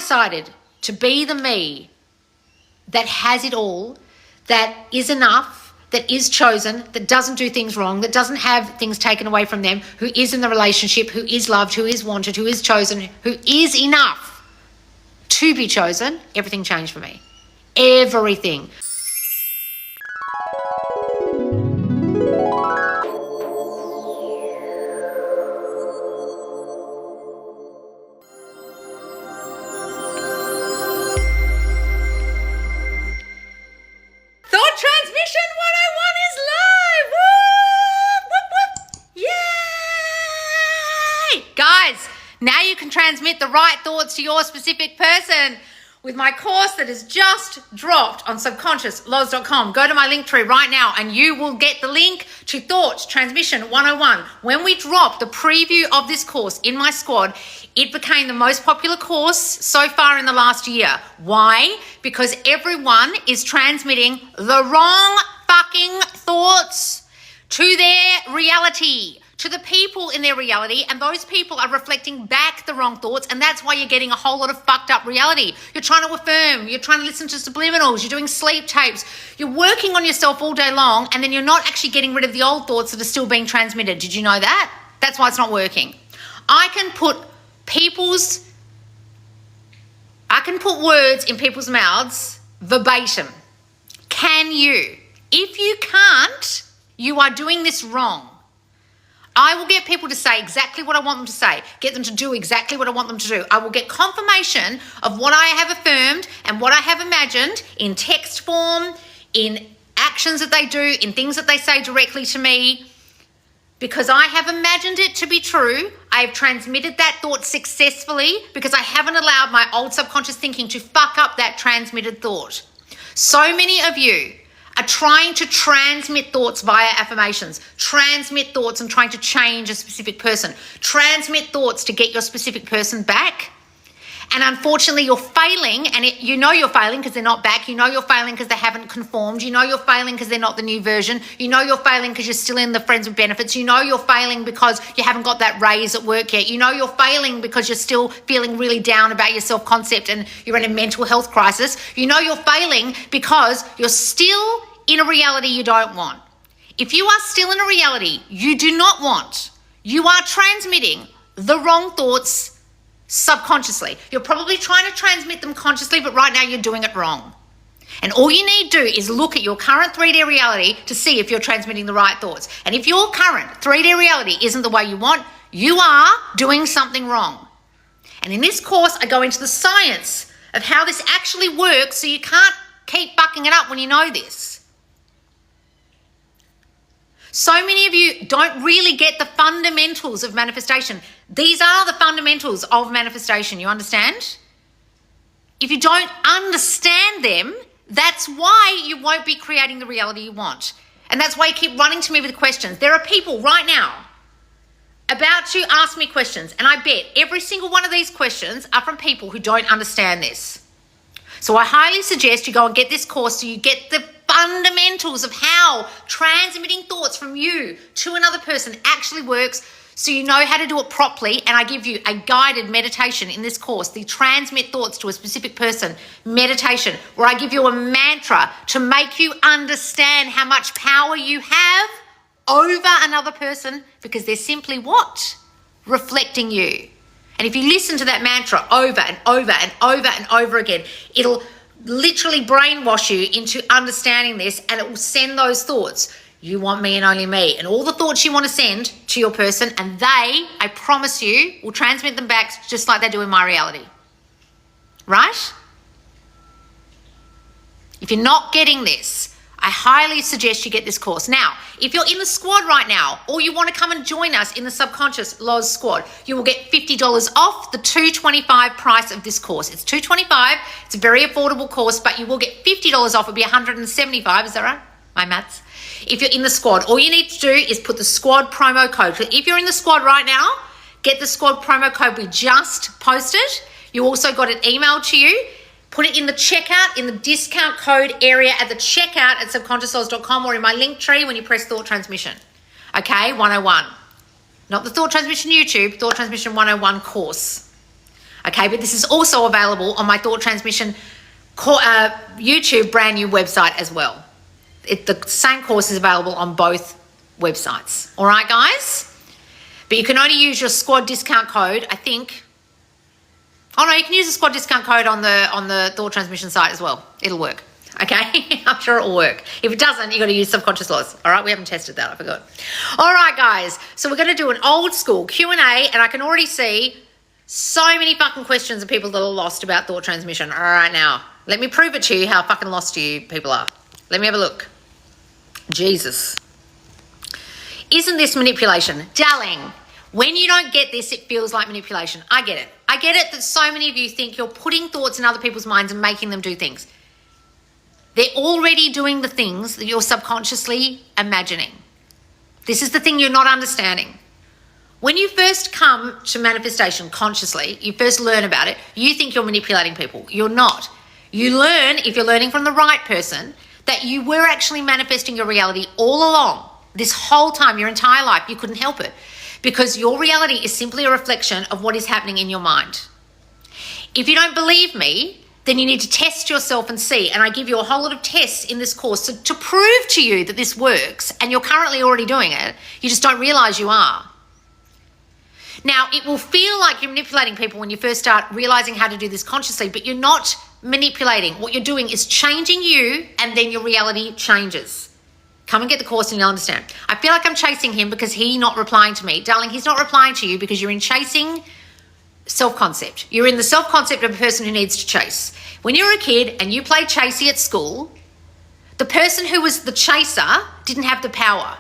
decided to be the me that has it all, that is enough, that is chosen, that doesn't do things wrong, that doesn't have things taken away from them, who is in the relationship, who is loved, who is wanted, who is chosen, who is enough to be chosen, everything changed for me. Everything. Transmission 101 is live! Woo! Whoop, whoop. Yay! Guys, now you can transmit the right thoughts to your specific person with my course that is just dropped on subconsciousloz.com. Go to my link tree right now and you will get the link to Thoughts Transmission 101. When we dropped the preview of this course in my squad, it became the most popular course so far in the last year. Why? Because everyone is transmitting the wrong fucking thoughts to their reality, to the people in their reality, and those people are reflecting back the wrong thoughts, and that's why you're getting a whole lot of fucked up reality. You're trying to affirm, you're trying to listen to subliminals, you're doing sleep tapes, you're working on yourself all day long, and then you're not actually getting rid of the old thoughts that are still being transmitted. Did you know that? That's why it's not working. I can put words in people's mouths verbatim. Can you? If you can't, you are doing this wrong. I will get people to say exactly what I want them to say, get them to do exactly what I want them to do. I will get confirmation of what I have affirmed and what I have imagined in text form, in actions that they do, in things that they say directly to me. Because I have imagined it to be true, I have transmitted that thought successfully because I haven't allowed my old subconscious thinking to fuck up that transmitted thought. So many of you are trying to transmit thoughts via affirmations, transmit thoughts and trying to change a specific person, transmit thoughts to get your specific person back. And unfortunately, you're failing, and you know you're failing because they're not back. You know you're failing because they haven't conformed. You know you're failing because they're not the new version. You know you're failing because you're still in the friends with benefits. You know you're failing because you haven't got that raise at work yet. You know you're failing because you're still feeling really down about your self-concept and you're in a mental health crisis. You know you're failing because you're still in a reality you don't want. If you are still in a reality you do not want, you are transmitting the wrong thoughts subconsciously. You're probably trying to transmit them consciously, but right now you're doing it wrong. And all you need to do is look at your current 3D reality to see if you're transmitting the right thoughts. And if your current 3D reality isn't the way you want, you are doing something wrong. And in this course, I go into the science of how this actually works so you can't keep fucking it up when you know this. So many of you don't really get the fundamentals of manifestation. These are the fundamentals of manifestation, you understand? If you don't understand them, that's why you won't be creating the reality you want. And that's why you keep running to me with questions. There are people right now about to ask me questions, and I bet every single one of these questions are from people who don't understand this. So I highly suggest you go and get this course so you get the fundamentals of how transmitting thoughts from you to another person actually works, so you know how to do it properly. And I give you a guided meditation in this course, the transmit thoughts to a specific person meditation, where I give you a mantra to make you understand how much power you have over another person, because they're simply what? Reflecting you. And if you listen to that mantra over and over and over and over again, it'll literally brainwash you into understanding this, and it will send those thoughts. You want me and only me. And all the thoughts you want to send to your person, and they, I promise you, will transmit them back just like they do in my reality. Right? If you're not getting this, I highly suggest you get this course. Now, if you're in the squad right now, or you want to come and join us in the Subconscious Loz squad, you will get $50 off the $225 price of this course. It's $225. It's a very affordable course, but you will get $50 off. It'll be $175. Is that right? My maths. If you're in the squad, all you need to do is put the squad promo code. If you're in the squad right now, get the squad promo code we just posted. You also got it emailed to you. Put it in the checkout, in the discount code area at the checkout at subconsciousloz.com, or in my link tree when you press Thought Transmission. Okay, 101. Not the Thought Transmission YouTube, Thought Transmission 101 course. Okay, but this is also available on my Thought Transmission YouTube brand new website as well. The same course is available on both websites. All right, guys? But you can only use your squad discount code, I think. Oh no, you can use the squad discount code on the Thought Transmission site as well. It'll work. Okay, I'm sure it'll work. If it doesn't, you got to use subconscious laws. All right, we haven't tested that. I forgot. All right, guys. So we're going to do an old school Q&A, and I can already see so many fucking questions of people that are lost about thought transmission. All right, now let me prove it to you how fucking lost you people are. Let me have a look. Jesus, isn't this manipulation, darling? When you don't get this, it feels like manipulation. I get it. I get it that so many of you think you're putting thoughts in other people's minds and making them do things. They're already doing the things that you're subconsciously imagining. This is the thing you're not understanding. When you first come to manifestation consciously, you first learn about it, you think you're manipulating people. You're not. You learn, if you're learning from the right person, that you were actually manifesting your reality all along. This whole time, your entire life, you couldn't help it. Because your reality is simply a reflection of what is happening in your mind. If you don't believe me, then you need to test yourself and see. And I give you a whole lot of tests in this course to prove to you that this works, and you're currently already doing it. You just don't realize you are. Now, it will feel like you're manipulating people when you first start realizing how to do this consciously, but you're not manipulating. What you're doing is changing you, and then your reality changes. Come and get the course and you'll understand. I feel like I'm chasing him because he's not replying to me. Darling, he's not replying to you because you're in chasing self-concept. You're in the self-concept of a person who needs to chase. When you were a kid and you played chasey at school, the person who was the chaser didn't have the power,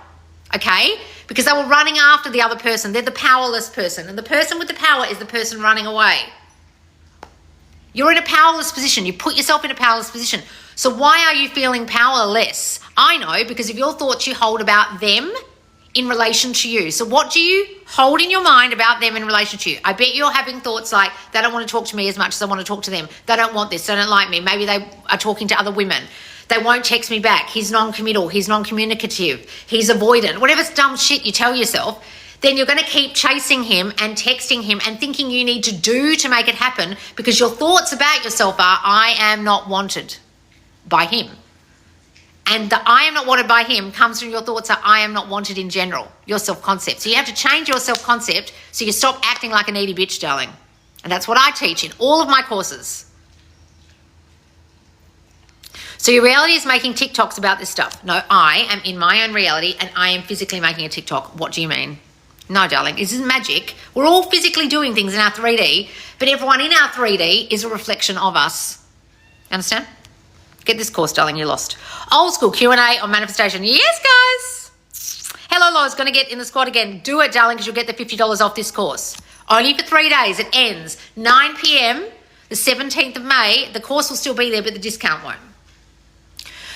okay? Because they were running after the other person. They're the powerless person. And the person with the power is the person running away. You're in a powerless position. You put yourself in a powerless position. So why are you feeling powerless? I know, because of your thoughts you hold about them in relation to you. So what do you hold in your mind about them in relation to you? I bet you're having thoughts like, they don't want to talk to me as much as I want to talk to them. They don't want this. They don't like me. Maybe they are talking to other women. They won't text me back. He's non-committal. He's non-communicative. He's avoidant. Whatever dumb shit you tell yourself, then you're going to keep chasing him and texting him and thinking you need to do to make it happen, because your thoughts about yourself are, I am not wanted by him. And the I am not wanted by him comes from your thoughts are I am not wanted in general, your self-concept. So you have to change your self-concept so you stop acting like a needy bitch, darling. And that's what I teach in all of my courses. So your reality is making TikToks about this stuff. No, I am in my own reality and I am physically making a TikTok. What do you mean? No, darling, this isn't magic. We're all physically doing things in our 3D, but everyone in our 3D is a reflection of us. Understand? Get this course, darling, you're lost. Old school Q&A on manifestation. Yes, guys. Hello, Laura's going to get in the squad again. Do it, darling, because you'll get the $50 off this course. Only for 3 days. It ends 9 p.m. the 17th of May. The course will still be there, but the discount won't.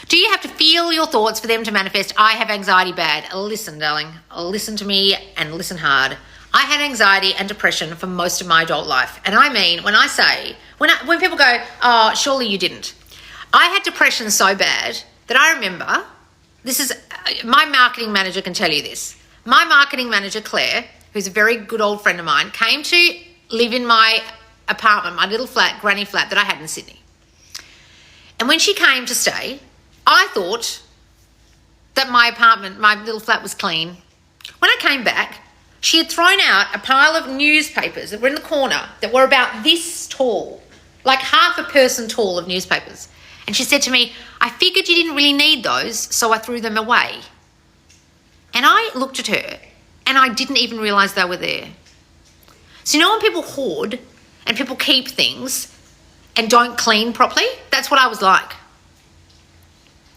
Do you have to feel your thoughts for them to manifest? I have anxiety bad. Listen, darling. Listen to me and listen hard. I had anxiety and depression for most of my adult life. And I mean, when people go, oh, surely you didn't. I had depression so bad that I remember, my marketing manager can tell you this. My marketing manager, Claire, who's a very good old friend of mine, came to live in my apartment, my little flat, granny flat that I had in Sydney. And when she came to stay, I thought that my apartment, my little flat was clean. When I came back, she had thrown out a pile of newspapers that were in the corner that were about this tall, like half a person tall of newspapers. And she said to me, I figured you didn't really need those, so I threw them away. And I looked at her and I didn't even realize they were there. So you know when people hoard and people keep things and don't clean properly? That's what I was like.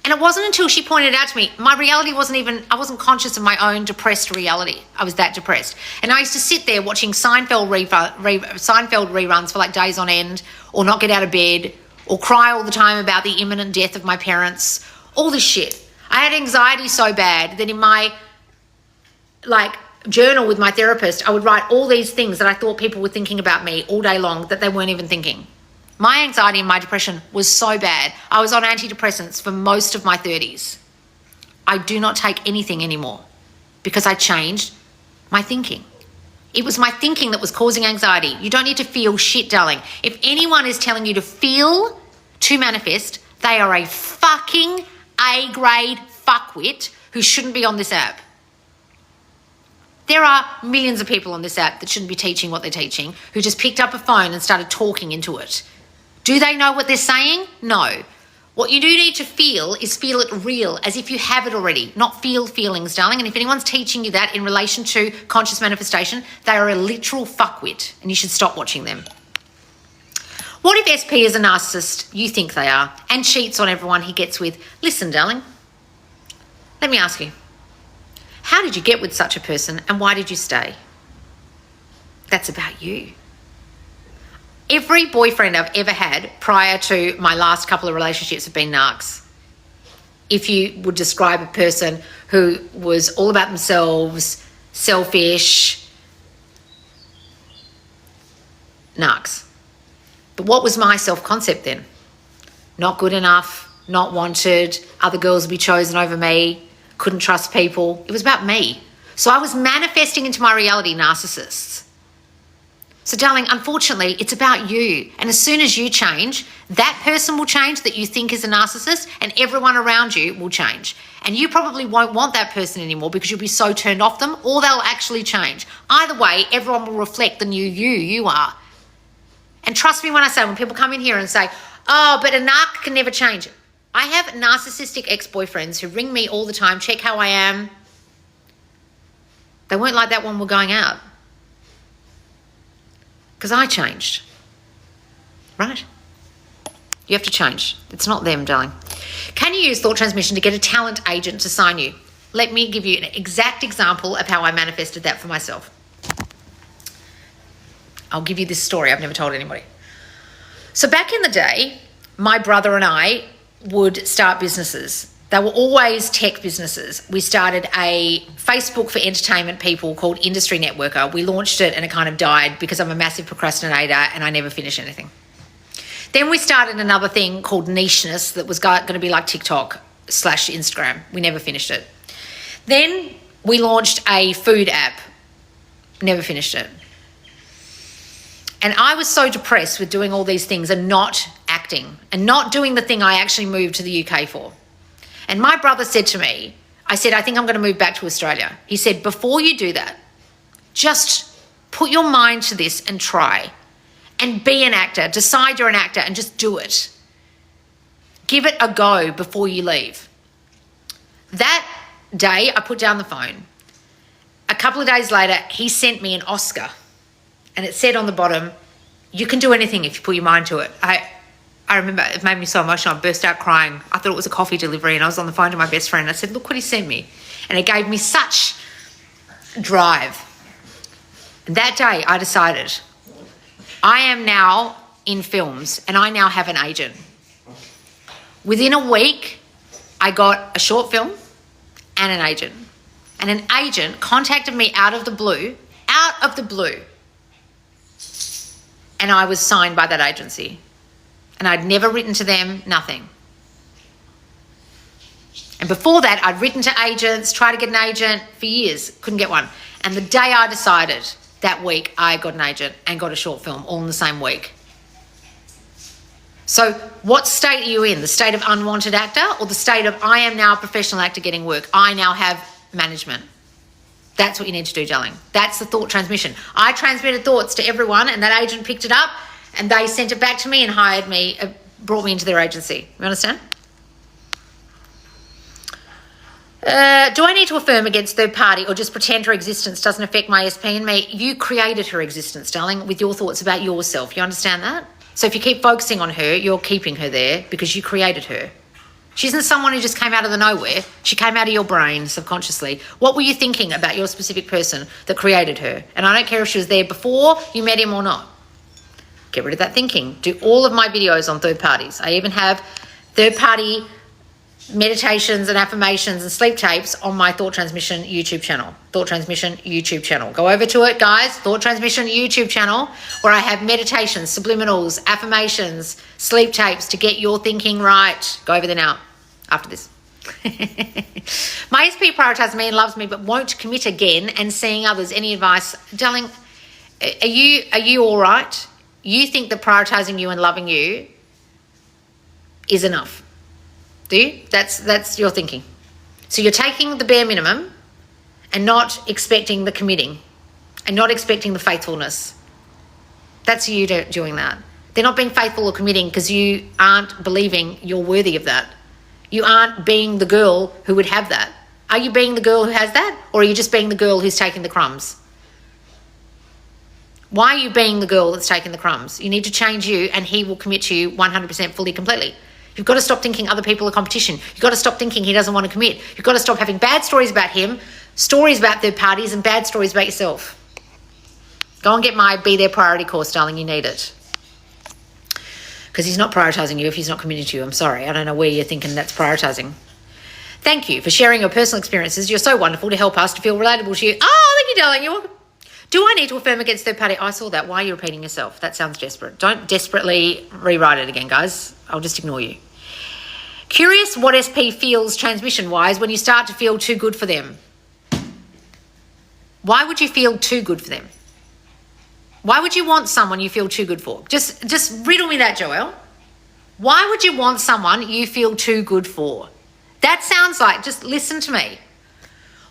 And it wasn't until she pointed out to me, my reality I wasn't conscious of my own depressed reality. I was that depressed. And I used to sit there watching Seinfeld reruns for like days on end, or not get out of bed, or cry all the time about the imminent death of my parents, all this shit. I had anxiety so bad that in my journal with my therapist, I would write all these things that I thought people were thinking about me all day long that they weren't even thinking. My anxiety and my depression was so bad. I was on antidepressants for most of my 30s. I do not take anything anymore because I changed my thinking. It was my thinking that was causing anxiety. You don't need to feel shit, darling. If anyone is telling you to feel to manifest, they are a fucking A-grade fuckwit who shouldn't be on this app. There are millions of people on this app that shouldn't be teaching what they're teaching, who just picked up a phone and started talking into it. Do they know what they're saying? No. What you do need to feel is feel it real, as if you have it already, not feel feelings, darling. And if anyone's teaching you that in relation to conscious manifestation, they are a literal fuckwit and you should stop watching them. What if SP is a narcissist you think they are and cheats on everyone he gets with? Listen, darling, let me ask you, how did you get with such a person and why did you stay? That's about you. Every boyfriend I've ever had prior to my last couple of relationships have been narcs. If you would describe a person who was all about themselves, selfish, narcs. But what was my self-concept then? Not good enough, not wanted, other girls would be chosen over me, couldn't trust people. It was about me. So I was manifesting into my reality narcissists. So darling, unfortunately, it's about you. And as soon as you change, that person will change that you think is a narcissist and everyone around you will change. And you probably won't want that person anymore because you'll be so turned off them, or they'll actually change. Either way, everyone will reflect the new you are. And trust me when I say, when people come in here and say, oh, but a narc can never change. I have narcissistic ex-boyfriends who ring me all the time, check how I am. They weren't like that when we're going out. Because I changed, right? You have to change. It's not them, darling. Can you use thought transmission to get a talent agent to sign you? Let me give you an exact example of how I manifested that for myself. I'll give you this story I've never told anybody. So back in the day, my brother and I would start businesses. They were always tech businesses. We started a Facebook for entertainment people called Industry Networker. We launched it and it kind of died because I'm a massive procrastinator and I never finish anything. Then we started another thing called Nicheness that was going to be like TikTok/Instagram. We never finished it. Then we launched a food app. Never finished it. And I was so depressed with doing all these things and not acting and not doing the thing I actually moved to the UK for. And my brother said to me, I said, I think I'm going to move back to Australia. He said, before you do that, just put your mind to this and try and be an actor. Decide you're an actor and just do it. Give it a go before you leave. That day, I put down the phone. A couple of days later, he sent me an Oscar. And it said on the bottom, you can do anything if you put your mind to it. I remember it made me so emotional. I burst out crying. I thought it was a coffee delivery and I was on the phone to my best friend. I said, look what he sent me. And it gave me such drive. And that day I decided I am now in films and I now have an agent. Within a week, I got a short film and an agent. And an agent contacted me out of the blue. And I was signed by that agency. And I'd never written to them, nothing. And before that, I'd written to agents, tried to get an agent for years, couldn't get one. And the day I decided, that week, I got an agent and got a short film all in the same week. So what state are you in? The state of unwanted actor or the state of I am now a professional actor getting work? I now have management. That's what you need to do, darling. That's the thought transmission. I transmitted thoughts to everyone and that agent picked it up and they sent it back to me and hired me, brought me into their agency. You understand? Do I need to affirm against third party or just pretend her existence doesn't affect my SP and me? You created her existence, darling, with your thoughts about yourself. You understand that? So if you keep focusing on her, you're keeping her there because you created her. She isn't someone who just came out of the nowhere. She came out of your brain subconsciously. What were you thinking about your specific person that created her? And I don't care if she was there before you met him or not. Get rid of that thinking. Do all of my videos on third parties. I even have third party meditations and affirmations and sleep tapes on my Thought Transmission YouTube channel. Thought Transmission YouTube channel. Go over to it, guys. Thought Transmission YouTube channel, where I have meditations, subliminals, affirmations, sleep tapes to get your thinking right. Go over there now after this. My SP prioritizes me and loves me but won't commit again and seeing others. Any advice? Darling, Are you all right? You think that prioritizing you and loving you is enough. Do you? That's your thinking. So you're taking the bare minimum and not expecting the committing and not expecting the faithfulness. That's you doing that. They're not being faithful or committing because you aren't believing you're worthy of that. You aren't being the girl who would have that. Are you being the girl who has that, or are you just being the girl who's taking the crumbs? Why are you being the girl that's taking the crumbs? You need to change you, and he will commit to you 100% fully, completely. You've got to stop thinking other people are competition. You've got to stop thinking he doesn't want to commit. You've got to stop having bad stories about him, stories about third parties, and bad stories about yourself. Go and get my Be Their Priority course, darling. You need it. Because he's not prioritizing you if he's not committed to you. I'm sorry. I don't know where you're thinking that's prioritizing. Thank you for sharing your personal experiences. You're so wonderful to help us to feel relatable to you. Oh, thank you, darling. You're welcome. Do I need to affirm against third party? I saw that. Why are you repeating yourself? That sounds desperate. Don't desperately rewrite it again, guys. I'll just ignore you. Curious what SP feels transmission-wise when you start to feel too good for them. Why would you feel too good for them? Why would you want someone you feel too good for? Just riddle me that, Joelle. Why would you want someone you feel too good for? That sounds like, just listen to me.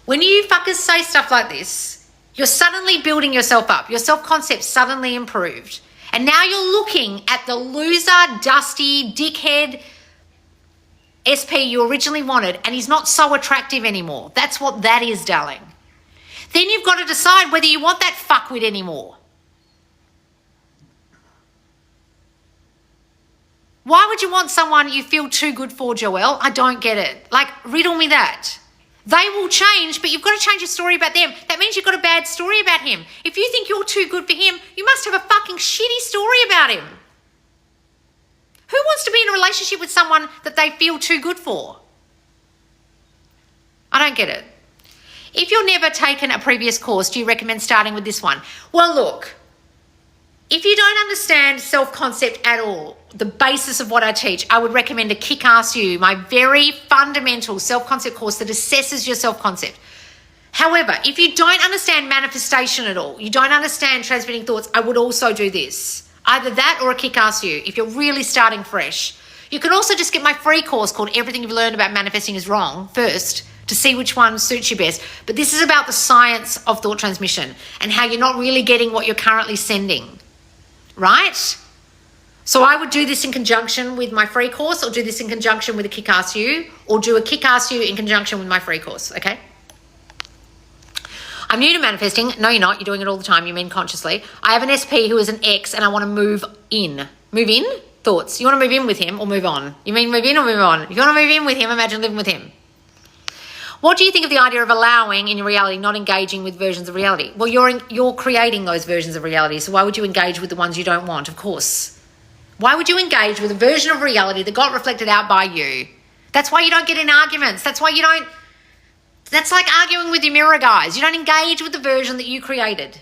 When you fuckers say stuff like this, you're suddenly building yourself up. Your self-concept's suddenly improved. And now you're looking at the loser, dusty, dickhead SP you originally wanted, and he's not so attractive anymore. That's what that is, darling. Then you've got to decide whether you want that fuckwit anymore. Why would you want someone you feel too good for, Joelle? I don't get it. Like, riddle me that. They will change, but you've got to change your story about them. That means you've got a bad story about him. If you think you're too good for him, you must have a fucking shitty story about him. Who wants to be in a relationship with someone that they feel too good for? I don't get it. If you've never taken a previous course, do you recommend starting with this one? Well, look, if you don't understand self-concept at all, the basis of what I teach, I would recommend a Kick-Ass You, my very fundamental self-concept course that assesses your self-concept. However, if you don't understand manifestation at all, you don't understand transmitting thoughts, I would also do this. Either that or a Kick-Ass You if you're really starting fresh. You can also just get my free course called Everything You've Learned About Manifesting is Wrong first to see which one suits you best. But this is about the science of thought transmission and how you're not really getting what you're currently sending. Right? So I would do this in conjunction with my free course, or do this in conjunction with a Kick-Ass You, or do a Kick-Ass You in conjunction with my free course, okay? I'm new to manifesting. No, you're not. You're doing it all the time. You mean consciously. I have an SP who is an ex and I want to move in. Move in? Thoughts. You want to move in with him or move on? You mean move in or move on? If you want to move in with him, imagine living with him. What do you think of the idea of allowing in your reality, not engaging with versions of reality? Well, you're creating those versions of reality, so why would you engage with the ones you don't want? Of course. Why would you engage with a version of reality that got reflected out by you? That's why you don't get in arguments. That's like arguing with your mirror, guys. You don't engage with the version that you created.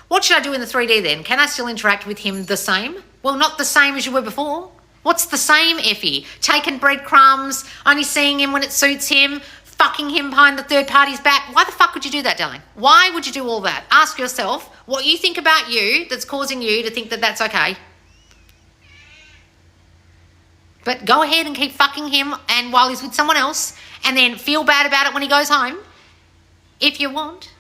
What should I do in the 3D then? Can I still interact with him the same? Well, not the same as you were before. What's the same, Effie? Taking breadcrumbs, only seeing him when it suits him, fucking him behind the third party's back. Why the fuck would you do that, darling? Why would you do all that? Ask yourself what you think about you that's causing you to think that that's okay. But go ahead and keep fucking him and while he's with someone else, and then feel bad about it when he goes home, if you want.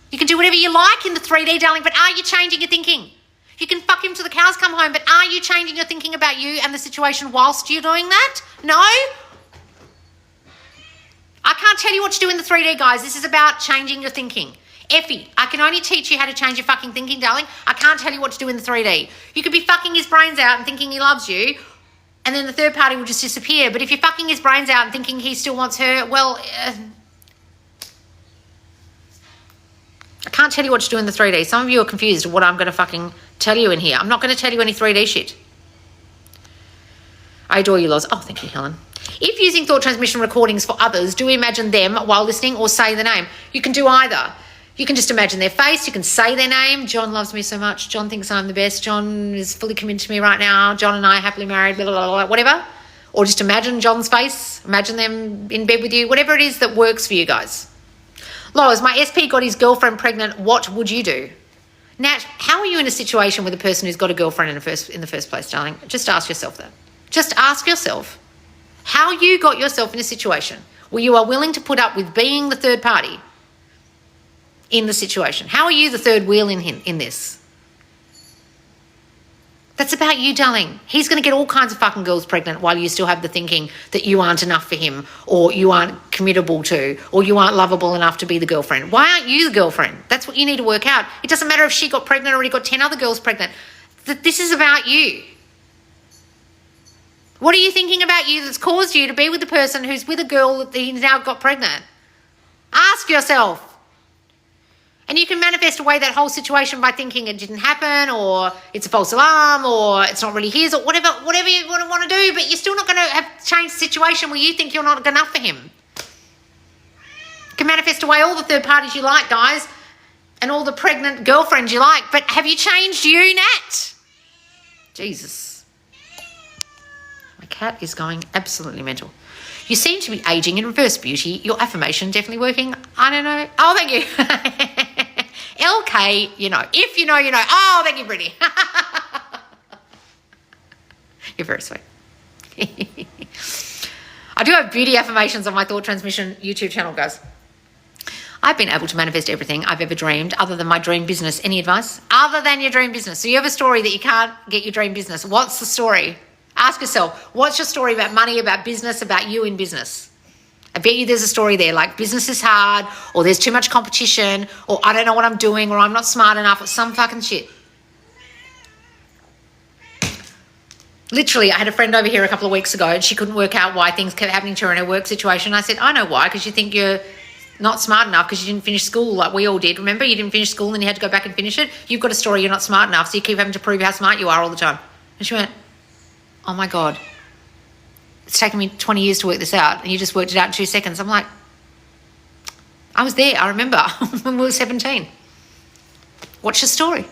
You can do whatever you like in the 3D, darling, but are you changing your thinking? You can fuck him till the cows come home, but are you changing your thinking about you and the situation whilst you're doing that? No? I can't tell you what to do in the 3D, guys. This is about changing your thinking. Effie, I can only teach you how to change your fucking thinking, darling. I can't tell you what to do in the 3D. You could be fucking his brains out and thinking he loves you, and then the third party will just disappear. But if you're fucking his brains out and thinking he still wants her, well, I can't tell you what to do in the 3D. Some of you are confused what I'm going to fucking tell you in here. I'm not going to tell you any 3D shit. I adore you, Loz. Oh, thank you, Helen. If using thought transmission recordings for others, do we imagine them while listening or say the name? You can do either. You can just imagine their face. You can say their name. John loves me so much. John thinks I'm the best. John is fully committed to me right now. John and I are happily married, blah, blah, blah, blah, whatever. Or just imagine John's face. Imagine them in bed with you. Whatever it is that works for you guys. Lois, my SP got his girlfriend pregnant. What would you do? Nat, how are you in a situation with a person who's got a girlfriend in the first place, darling? Just ask yourself that. Just ask yourself how you got yourself in a situation where you are willing to put up with being the third party in the situation. How are you the third wheel in this? That's about you, darling. He's going to get all kinds of fucking girls pregnant while you still have the thinking that you aren't enough for him, or you aren't committable to, or you aren't lovable enough to be the girlfriend. Why aren't you the girlfriend? That's what you need to work out. It doesn't matter if she got pregnant or already got 10 other girls pregnant. This is about you. What are you thinking about you that's caused you to be with the person who's with a girl that he's now got pregnant? Ask yourself. And you can manifest away that whole situation by thinking it didn't happen, or it's a false alarm, or it's not really his, or whatever you want to do, but you're still not going to have changed the situation where you think you're not good enough for him. You can manifest away all the third parties you like, guys, and all the pregnant girlfriends you like, but have you changed you, Nat? Jesus. My cat is going absolutely mental. You seem to be aging in reverse, beauty. Your affirmation definitely working. I don't know. Oh, thank you. LK, you know. If you know, you know. Oh, thank you, Brittany. You're very sweet. I do have beauty affirmations on my Thought Transmission YouTube channel, guys. I've been able to manifest everything I've ever dreamed other than my dream business. Any advice? Other than your dream business. So you have a story that you can't get your dream business. What's the story? Ask yourself, what's your story about money, about business, about you in business? I bet you there's a story there like business is hard, or there's too much competition, or I don't know what I'm doing, or I'm not smart enough, or some fucking shit. Literally, I had a friend over here a couple of weeks ago and she couldn't work out why things kept happening to her in her work situation. I said, I know why, because you think you're not smart enough because you didn't finish school like we all did. Remember, you didn't finish school and you had to go back and finish it? You've got a story you're not smart enough, so you keep having to prove how smart you are all the time. And she went, oh my God, it's taken me 20 years to work this out and you just worked it out in 2 seconds. I'm like, I was there, I remember, when we were 17. What's your story?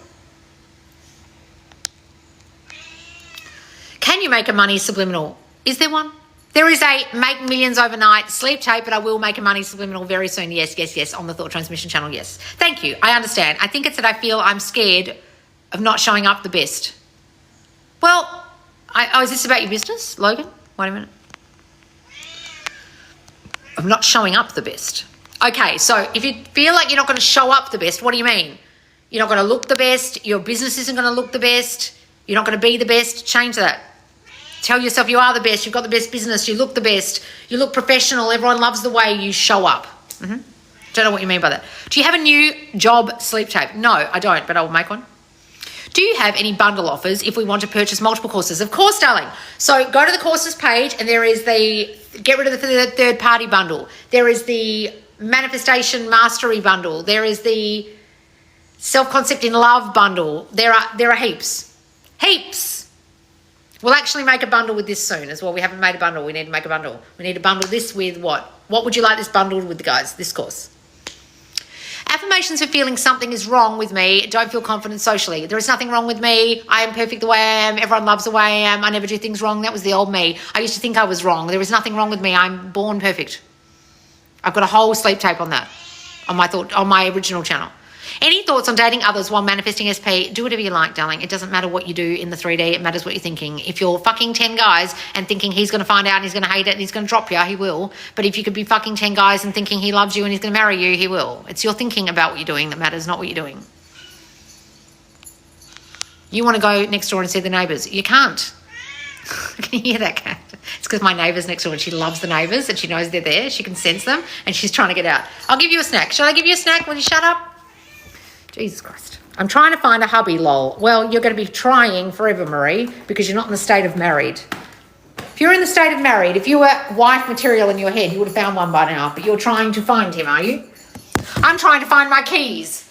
Can you make a money subliminal? Is there one? There is a make millions overnight sleep tape, but I will make a money subliminal very soon. Yes, yes, yes, on the Thought Transmission channel, yes. Thank you, I understand. I think it's that I feel I'm scared of not showing up the best. Well, is this about your business, Logan? Wait a minute. Of not showing up the best. Okay, so if you feel like you're not going to show up the best, what do you mean? You're not going to look the best, your business isn't going to look the best, you're not going to be the best, change that. Tell yourself you are the best, you've got the best business, you look the best, you look professional, everyone loves the way you show up. Don't know what you mean by that. Do you have a new job sleep tape? No, I don't, but I will make one. Do you have any bundle offers if we want to purchase multiple courses? Of course, darling. So go to the courses page and there is the get rid of the third party bundle. There is the manifestation mastery bundle. There is the self-concept in love bundle. There are heaps. Heaps. We'll actually make a bundle with this soon as well. We haven't made a bundle. We need to make a bundle. We need to bundle this with what? What would you like this bundled with, guys? This course. Affirmations for feeling something is wrong with me. Don't feel confident socially. There is nothing wrong with me. I am perfect the way I am. Everyone loves the way I am. I never do things wrong. That was the old me. I used to think I was wrong. There is nothing wrong with me. I'm born perfect. I've got a whole sleep tape on that, on my original channel. Any thoughts on dating others while manifesting SP? Do whatever you like, darling. It doesn't matter what you do in the 3D. It matters what you're thinking. If you're fucking 10 guys and thinking he's going to find out and he's going to hate it and he's going to drop you, he will. But if you could be fucking 10 guys and thinking he loves you and he's going to marry you, he will. It's your thinking about what you're doing that matters, not what you're doing. You want to go next door and see the neighbours. You can't. Can you hear that, cat? It's because my neighbour's next door and she loves the neighbours and she knows they're there. She can sense them and she's trying to get out. I'll give you a snack. Shall I give you a snack when you shut up? Jesus Christ. I'm trying to find a hubby, lol. Well, you're going to be trying forever, Marie, because you're not in the state of married. If you're in the state of married, if you were wife material in your head, you would have found one by now, but you're trying to find him, are you? I'm trying to find my keys.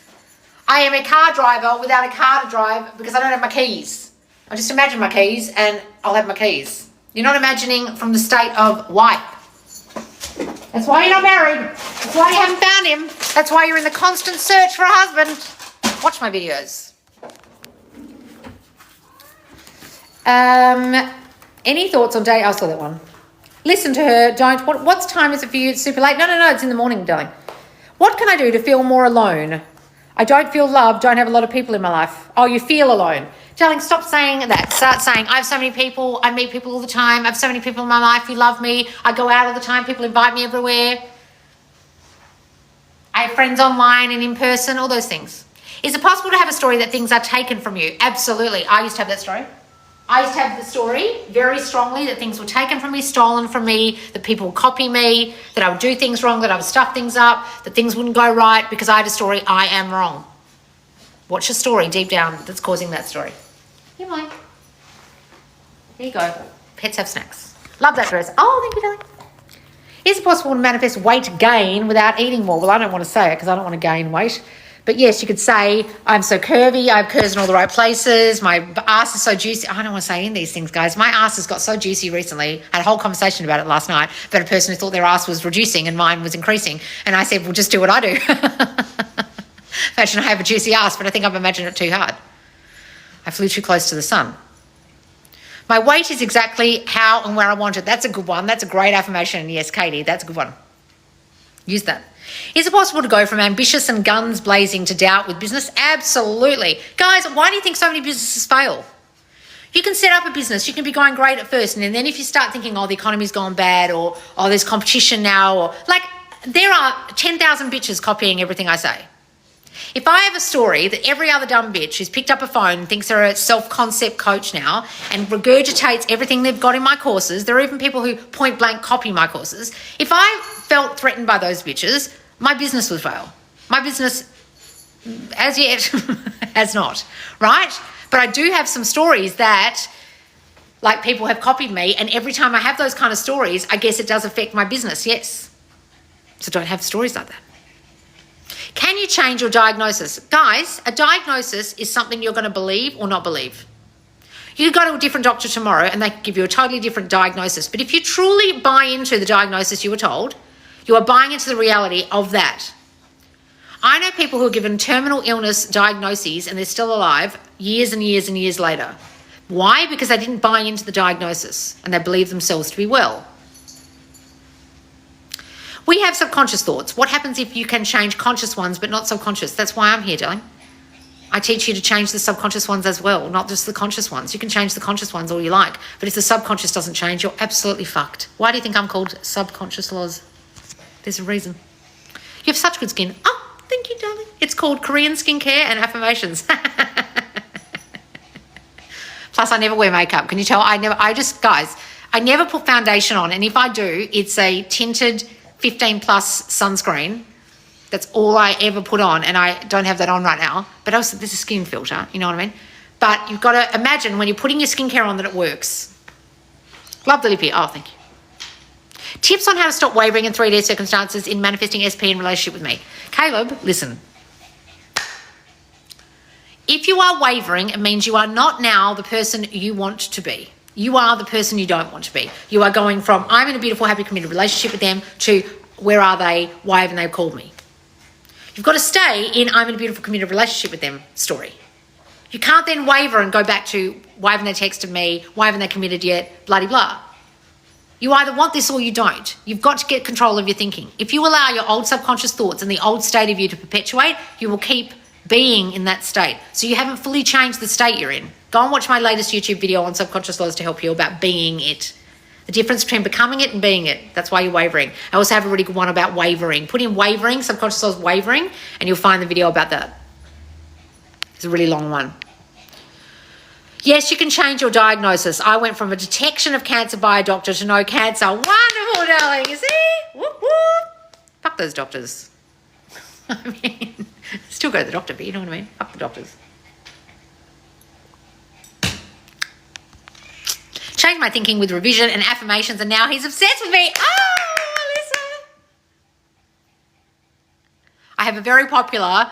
I am a car driver without a car to drive because I don't have my keys. I just imagine my keys and I'll have my keys. You're not imagining from the state of wife. That's why you're not married. That's why you haven't found him. That's why you're in the constant search for a husband. Watch my videos. Any thoughts on date? I saw that one. Listen to her. Don't. What's time is it for you? It's super late. No. It's in the morning, darling. What can I do to feel more alone? I don't feel loved, don't have a lot of people in my life. Oh, you feel alone. Darling, stop saying that. Start saying, I have so many people, I meet people all the time, I have so many people in my life who love me, I go out all the time, people invite me everywhere. I have friends online and in person, all those things. Is it possible to have a story that things are taken from you? Absolutely. I used to have that story. I used to have the story very strongly that things were taken from me, stolen from me, that people would copy me, that I would do things wrong, that I would stuff things up, that things wouldn't go right because I had a story, I am wrong. What's your story deep down that's causing that story? Here, mine. There you go. Pets have snacks. Love that dress. Oh, thank you, darling. Is it possible to manifest weight gain without eating more? Well, I don't want to say it because I don't want to gain weight. But yes, you could say, I'm so curvy, I have curves in all the right places, my ass is so juicy. I don't want to say any of these things, guys. My ass has got so juicy recently. I had a whole conversation about it last night about a person who thought their ass was reducing and mine was increasing. And I said, well, just do what I do. Imagine I have a juicy ass, but I think I've imagined it too hard. I flew too close to the sun. My weight is exactly how and where I want it. That's a good one. That's a great affirmation. Yes, Katie, that's a good one. Use that. Is it possible to go from ambitious and guns blazing to doubt with business? Absolutely. Guys, why do you think so many businesses fail? You can set up a business. You can be going great at first. And then if you start thinking, oh, the economy's gone bad, or oh, there's competition now, or like there are 10,000 bitches copying everything I say. If I have a story that every other dumb bitch who's picked up a phone and thinks they're a self-concept coach now and regurgitates everything they've got in my courses, there are even people who point blank copy my courses. If I felt threatened by those bitches, my business would fail. My business, as yet, has not, right? But I do have some stories that, like, people have copied me, and every time I have those kind of stories, I guess it does affect my business, yes. So don't have stories like that. Can you change your diagnosis? Guys, a diagnosis is something you're going to believe or not believe. You go to a different doctor tomorrow and they can give you a totally different diagnosis. But if you truly buy into the diagnosis you were told, you are buying into the reality of that. I know people who are given terminal illness diagnoses and they're still alive years and years and years later. Why? Because they didn't buy into the diagnosis and they believe themselves to be well. We have subconscious thoughts. What happens if you can change conscious ones but not subconscious? That's why I'm here, darling. I teach you to change the subconscious ones as well, not just the conscious ones. You can change the conscious ones all you like, but if the subconscious doesn't change, you're absolutely fucked. Why do you think I'm called Subconscious Laws? There's a reason. You have such good skin. Oh, thank you, darling. It's called Korean skincare and affirmations. Plus, I never wear makeup. Can you tell? I never put foundation on, and if I do, it's a tinted 15 plus sunscreen. That's all I ever put on, and I don't have that on right now. But also, there's a skin filter, you know what I mean? But you've got to imagine when you're putting your skincare on that it works. Love the lippy. Oh, thank you. Tips on how to stop wavering in 3D circumstances in manifesting SP in relationship with me. Caleb, listen. If you are wavering, it means you are not now the person you want to be. You are the person you don't want to be. You are going from, I'm in a beautiful, happy, committed relationship with them, to where are they? Why haven't they called me? You've got to stay in I'm in a beautiful, committed relationship with them story. You can't then waver and go back to why haven't they texted me? Why haven't they committed yet? Bloody blah. You either want this or you don't. You've got to get control of your thinking. If you allow your old subconscious thoughts and the old state of you to perpetuate, you will keep being in that state. So you haven't fully changed the state you're in. Go and watch my latest YouTube video on subconscious laws to help you about being it. The difference between becoming it and being it. That's why you're wavering. I also have a really good one about wavering. Put in wavering, subconscious laws wavering, and you'll find the video about that. It's a really long one. Yes, you can change your diagnosis. I went from a detection of cancer by a doctor to no cancer. Wonderful, darling. You see? Whoop, whoop. Fuck those doctors. I mean, still go to the doctor, but you know what I mean? Fuck the doctors. Changed my thinking with revision and affirmations, and now he's obsessed with me. Oh, Alyssa. I have a very popular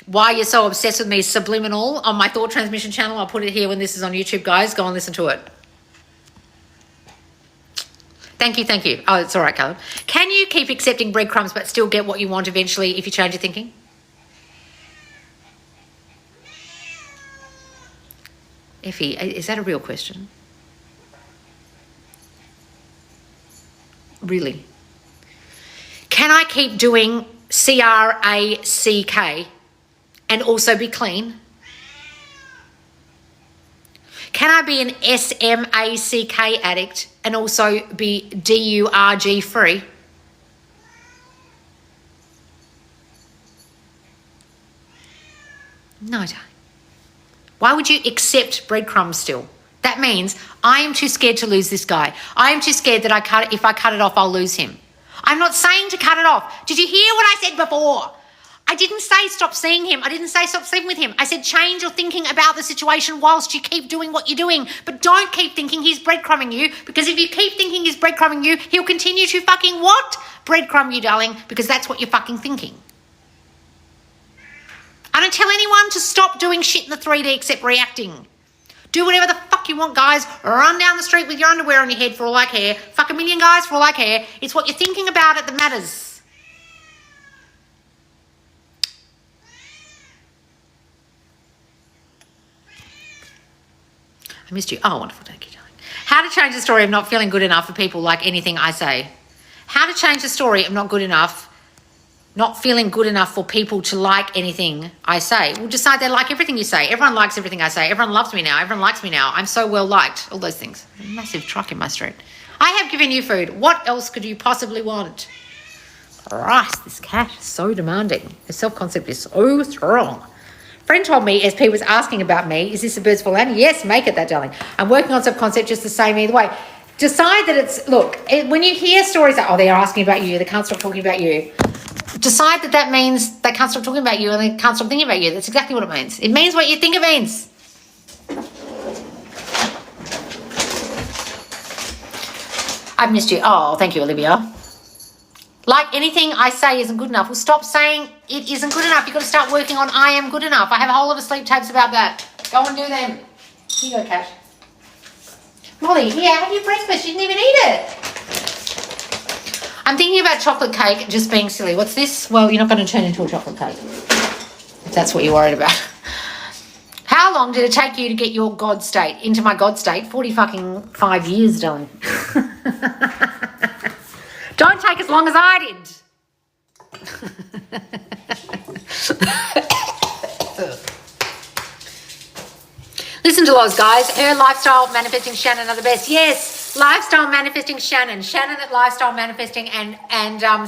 Why You're So Obsessed With Me subliminal on my thought transmission channel. I'll put it here when this is on YouTube, guys. Go and listen to it. Thank you, thank you. Oh, it's all right, Caleb. Can you keep accepting breadcrumbs but still get what you want eventually if you change your thinking? Effie, is that a real question? Really? Can I keep doing CRACK and also be clean? Can I be an SMACK addict and also be DURG free? No, don't. Why would you accept breadcrumbs still? That means I am too scared to lose this guy. I am too scared that if I cut it off, I'll lose him. I'm not saying to cut it off. Did you hear what I said before? I didn't say stop seeing him. I didn't say stop sleeping with him. I said change your thinking about the situation whilst you keep doing what you're doing. But don't keep thinking he's breadcrumbing you, because if you keep thinking he's breadcrumbing you, he'll continue to fucking what? Breadcrumb you, darling, because that's what you're fucking thinking. I don't tell anyone to stop doing shit in the 3D except reacting. Do whatever the fuck you want, guys. Run down the street with your underwear on your head for all I care. Fuck a million guys for all I care. It's what you're thinking about it that matters. I missed you. Oh, wonderful. Thank you, darling. How to change the story of not feeling good enough for people like anything I say. How to change the story of not good enough, not feeling good enough for people to like anything I say. We'll decide they like everything you say. Everyone likes everything I say. Everyone loves me now. Everyone likes me now. I'm so well liked. All those things. A massive truck in my street. I have given you food. What else could you possibly want? Christ, this cat is so demanding. Her self-concept is so strong. Friend told me SP was asking about me. Is this a birds for land? Yes, make it that, darling. I'm working on self-concept just the same either way. Decide that it's, look, when you hear stories that, oh, they're asking about you, they can't stop talking about you. Decide that that means they can't stop talking about you and they can't stop thinking about you. That's exactly what it means. It means what you think it means. I've missed you. Oh, thank you, Olivia. Like anything I say isn't good enough. Well, stop saying it isn't good enough. You've got to start working on I am good enough. I have a whole lot of sleep tapes about that. Go and do them. Here you go, Kat. Molly, here, have your breakfast. You didn't even eat it. I'm thinking about chocolate cake just being silly. What's this? Well, you're not going to turn into a chocolate cake, if that's what you're worried about. How long did it take you to get your God state, into my God state? 45 years, darling. Don't take as long as I did. Listen to Loz, guys. Her lifestyle manifesting Shannon are the best. Yes, lifestyle manifesting Shannon. Shannon at lifestyle manifesting and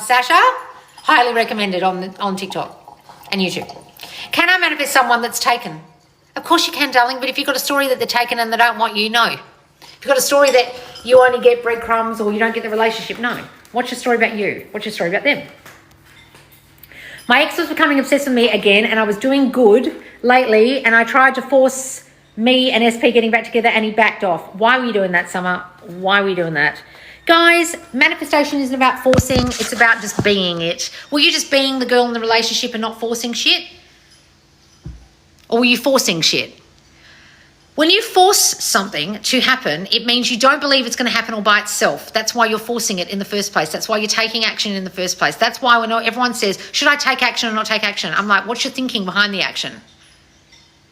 Sasha, highly recommended on TikTok and YouTube. Can I manifest someone that's taken? Of course you can, darling. But if you've got a story that they're taken and they don't want you, no. If you've got a story that you only get breadcrumbs or you don't get the relationship, no. What's your story about you? What's your story about them? My ex was becoming obsessed with me again, and I was doing good lately, and I tried to force me and SP getting back together, and he backed off. Why were you doing that, Summer? Why were you doing that? Guys, manifestation isn't about forcing. It's about just being it. Were you just being the girl in the relationship and not forcing shit? Or were you forcing shit? When you force something to happen, it means you don't believe it's going to happen all by itself. That's why you're forcing it in the first place. That's why you're taking action in the first place. That's why when everyone says, should I take action or not take action? I'm like, what's your thinking behind the action?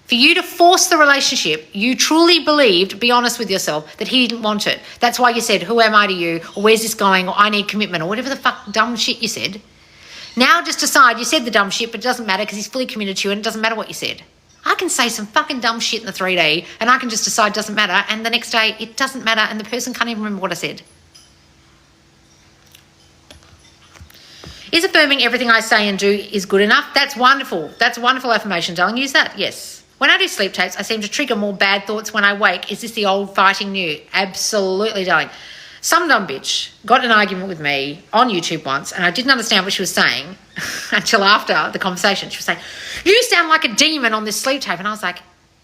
For you to force the relationship, you truly believed, be honest with yourself, that he didn't want it. That's why you said, who am I to you? Or where's this going? Or I need commitment, or whatever the fuck dumb shit you said. Now just decide you said the dumb shit, but it doesn't matter because he's fully committed to you and it doesn't matter what you said. I can say some fucking dumb shit in the 3D and I can just decide it doesn't matter, and the next day it doesn't matter and the person can't even remember what I said. Is affirming everything I say and do is good enough? That's wonderful. That's a wonderful affirmation, darling. Use that. Yes. When I do sleep tapes, I seem to trigger more bad thoughts when I wake. Is this the old fighting new? Absolutely, darling. Some dumb bitch got in an argument with me on YouTube once, and I didn't understand what she was saying until after the conversation. She was saying, you sound like a demon on this sleep tape. And I was like,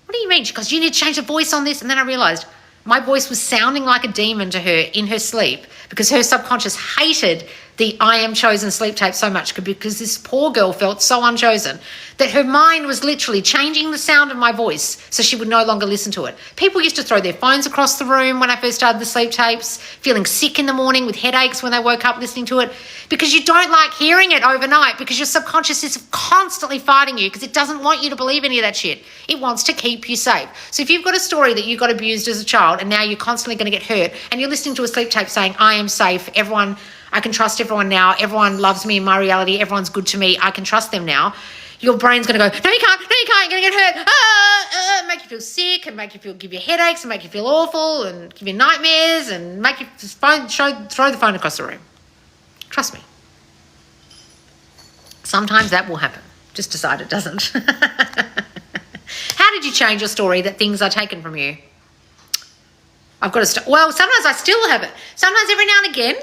what do you mean? She goes, you need to change the voice on this. And then I realised my voice was sounding like a demon to her in her sleep because her subconscious hated the I am chosen sleep tape so much because this poor girl felt so unchosen that her mind was literally changing the sound of my voice so she would no longer listen to it. People used to throw their phones across the room when I first started the sleep tapes, feeling sick in the morning with headaches when they woke up listening to it, because you don't like hearing it overnight because your subconscious is constantly fighting you because it doesn't want you to believe any of that shit. It wants to keep you safe. So if you've got a story that you got abused as a child and now you're constantly going to get hurt and you're listening to a sleep tape saying, I am safe, everyone I can trust everyone now. Everyone loves me in my reality. Everyone's good to me. I can trust them now. Your brain's going to go, no, you can't, you're going to get hurt. Make you feel sick and give you headaches and make you feel awful and give you nightmares and make you throw the phone across the room. Trust me. Sometimes that will happen. Just decide it doesn't. How did you change your story that things are taken from you? I've got to well, sometimes I still have it. Sometimes every now and again,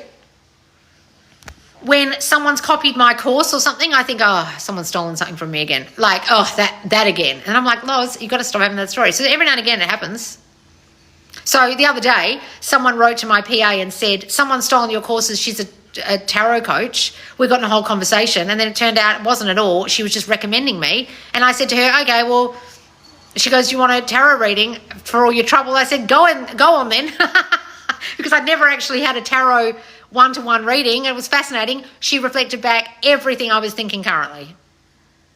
when someone's copied my course or something, I think, oh, someone's stolen something from me again. Like, oh, that again. And I'm like, Loz, you've got to stop having that story. So every now and again it happens. So the other day, someone wrote to my PA and said, someone's stolen your courses. She's a tarot coach. We got in a whole conversation. And then it turned out it wasn't at all. She was just recommending me. And I said to her, okay, well, she goes, you want a tarot reading for all your trouble? I said, go on then. Because I'd never actually had a tarot one-to-one reading. It was fascinating. She reflected back everything I was thinking currently.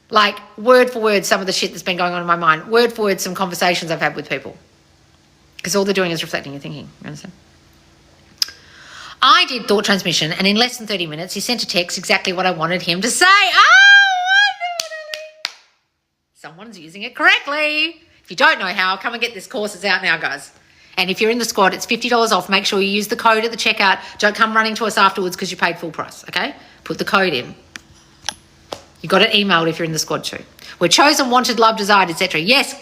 Like word for word, some of the shit that's been going on in my mind. Word for word, some conversations I've had with people. Because all they're doing is reflecting your thinking. You understand? I did thought transmission, and in less than 30 minutes, he sent a text exactly what I wanted him to say. Someone's using it correctly. If you don't know how, come and get this course. It's out now, guys. And if you're in the squad, it's $50 off. Make sure you use the code at the checkout. Don't come running to us afterwards because you paid full price, okay? Put the code in. You got it emailed if you're in the squad too. We're chosen, wanted, loved, desired, etc. Yes.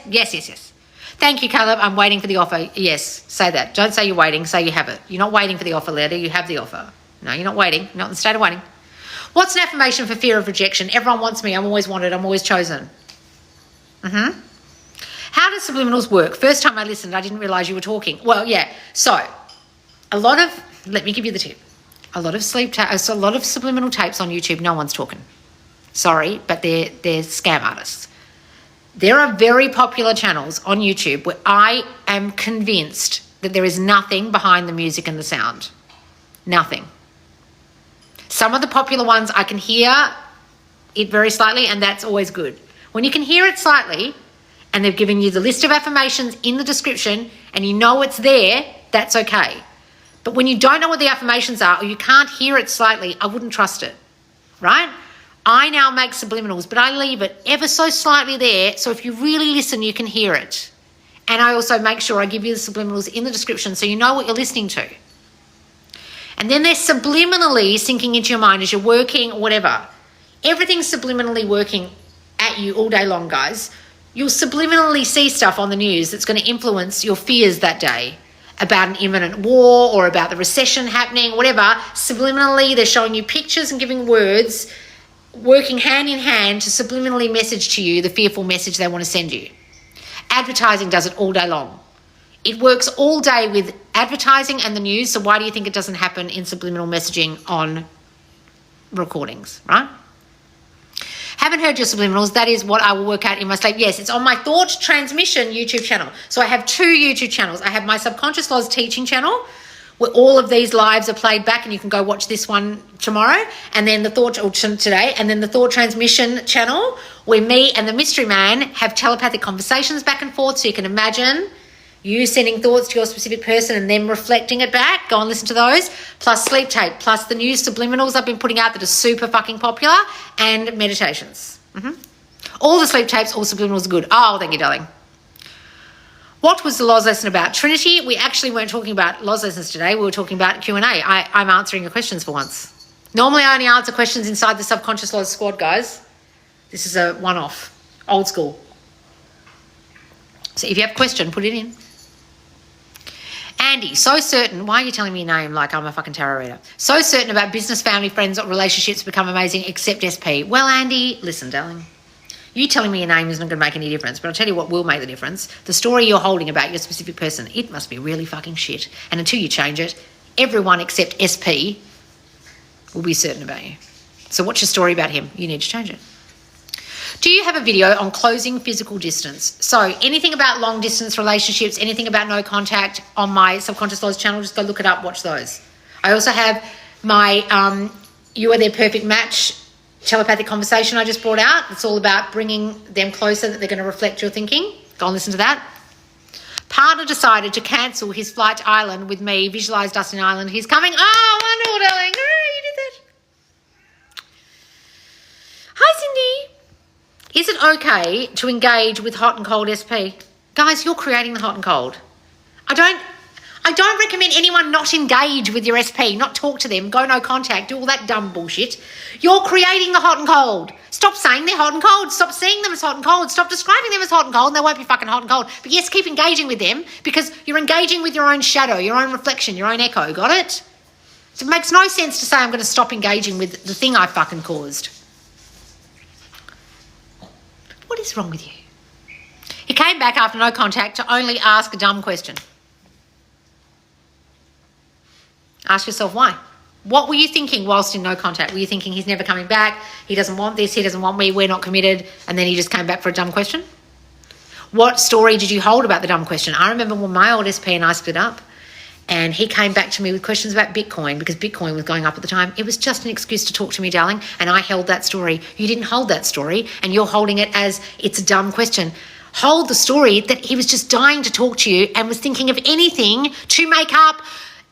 Thank you, Caleb. I'm waiting for the offer. Yes, say that. Don't say you're waiting. Say you have it. You're not waiting for the offer letter. You have the offer. No, you're not waiting. You're not in the state of waiting. What's an affirmation for fear of rejection? Everyone wants me. I'm always wanted. I'm always chosen. How does subliminals work? First time I listened, I didn't realise you were talking. Well, yeah. So, let me give you the tip. A lot of subliminal tapes on YouTube, no one's talking. Sorry, but they're scam artists. There are very popular channels on YouTube where I am convinced that there is nothing behind the music and the sound. Nothing. Some of the popular ones I can hear it very slightly, and that's always good. When you can hear it slightly and they've given you the list of affirmations in the description and you know it's there, that's okay. But when you don't know what the affirmations are or you can't hear it slightly, I wouldn't trust it, right? I now make subliminals, but I leave it ever so slightly there, so if you really listen, you can hear it. And I also make sure I give you the subliminals in the description so you know what you're listening to. And then they're subliminally sinking into your mind as you're working or whatever. Everything's subliminally working at you all day long, guys. You'll subliminally see stuff on the news that's going to influence your fears that day about an imminent war or about the recession happening, whatever. Subliminally, they're showing you pictures and giving words, working hand in hand to subliminally message to you the fearful message they want to send you. Advertising does it all day long. It works all day with advertising and the news, so why do you think it doesn't happen in subliminal messaging on recordings, right? Haven't heard your subliminals. That is what I will work out in my sleep. Yes, it's on my Thought Transmission YouTube channel. So I have 2 YouTube channels. I have my Subconscious Laws teaching channel where all of these lives are played back and you can go watch this one tomorrow and then today, and then the Thought Transmission channel where me and the Mystery Man have telepathic conversations back and forth so you can imagine you sending thoughts to your specific person and them reflecting it back. Go and listen to those. Plus sleep tape, plus the new subliminals I've been putting out that are super fucking popular, and meditations. All the sleep tapes, all subliminals are good. Oh, thank you, darling. What was the Loz lesson about? Trinity, we actually weren't talking about Loz lessons today. We were talking about Q&A. I'm answering your questions for once. Normally I only answer questions inside the Subconscious Loz squad, guys. This is a one-off, old school. So if you have a question, put it in. Andy, so certain, why are you telling me your name like I'm a fucking tarot reader? So certain about business, family, friends, or relationships become amazing except SP. Well, Andy, listen, darling. You telling me your name isn't going to make any difference, but I'll tell you what will make the difference. The story you're holding about your specific person, it must be really fucking shit. And until you change it, everyone except SP will be certain about you. So what's your story about him? You need to change it. Do you have a video on closing physical distance? So anything about long distance relationships, anything about no contact on my Subconscious Laws channel, just go look it up, watch those. I also have my You Are Their Perfect Match telepathic conversation I just brought out. It's all about bringing them closer, that they're going to reflect your thinking. Go and listen to that. Partner decided to cancel his flight to Ireland with me, visualised us in Ireland. He's coming. Oh, wonderful, darling. You okay to engage with hot and cold SP? Guys, you're creating the hot and cold. I don't recommend anyone not engage with your SP, not talk to them, go no contact, do all that dumb bullshit. You're creating the hot and cold. Stop saying they're hot and cold. Stop seeing them as hot and cold. Stop describing them as hot and cold, and they won't be fucking hot and cold. But yes, keep engaging with them because you're engaging with your own shadow, your own reflection, your own echo. Got it? So it makes no sense to say I'm going to stop engaging with the thing I fucking caused. What is wrong with you? He came back after no contact to only ask a dumb question. Ask yourself why. What were you thinking whilst in no contact? Were you thinking he's never coming back, he doesn't want this, he doesn't want me, we're not committed, and then he just came back for a dumb question? What story did you hold about the dumb question? I remember when my old SP and I split up and he came back to me with questions about Bitcoin because Bitcoin was going up at the time. It was just an excuse to talk to me, darling, and I held that story. You didn't hold that story and you're holding it as it's a dumb question. Hold the story that he was just dying to talk to you and was thinking of anything to make up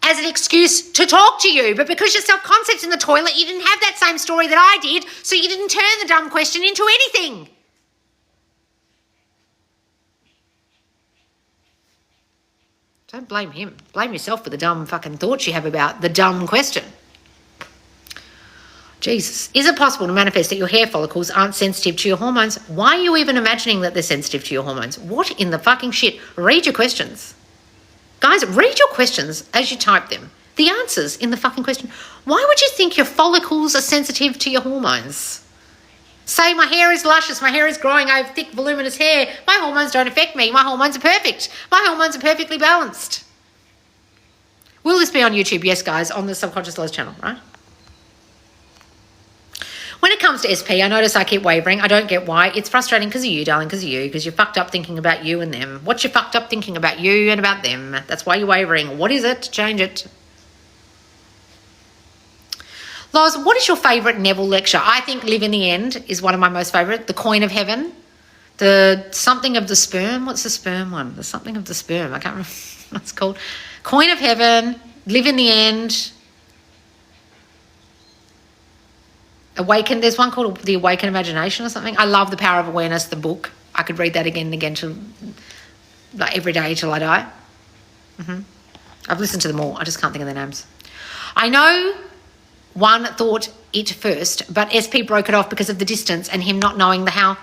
as an excuse to talk to you. But because your self-concept's in the toilet, you didn't have that same story that I did, so you didn't turn the dumb question into anything. Don't blame him. Blame yourself for the dumb fucking thoughts you have about the dumb question. Jesus. Is it possible to manifest that your hair follicles aren't sensitive to your hormones? Why are you even imagining that they're sensitive to your hormones? What in the fucking shit? Read your questions. Guys, read your questions as you type them. The answers in the fucking question. Why would you think your follicles are sensitive to your hormones? Say my hair is luscious, my hair is growing, I have thick, voluminous hair. My hormones don't affect me. My hormones are perfect. My hormones are perfectly balanced. Will this be on YouTube? Yes, guys, on the Subconscious Laws channel, right? When it comes to SP, I notice I keep wavering. I don't get why. It's frustrating because of you, darling, because of you, because you're fucked up thinking about you and them. What's you fucked up thinking about you and about them? That's why you're wavering. What is it? Change it. Loz, what is your favourite Neville lecture? I think Live in the End is one of my most favourite. The Coin of Heaven. The something of the sperm. What's the sperm one? The something of the sperm. I can't remember what it's called. Coin of Heaven. Live in the End. Awaken. There's one called The Awakened Imagination or something. I love The Power of Awareness, the book. I could read that again and again till like every day till I die. I've listened to them all. I just can't think of their names. I know one thought it first, but SP broke it off because of the distance and him not knowing the how.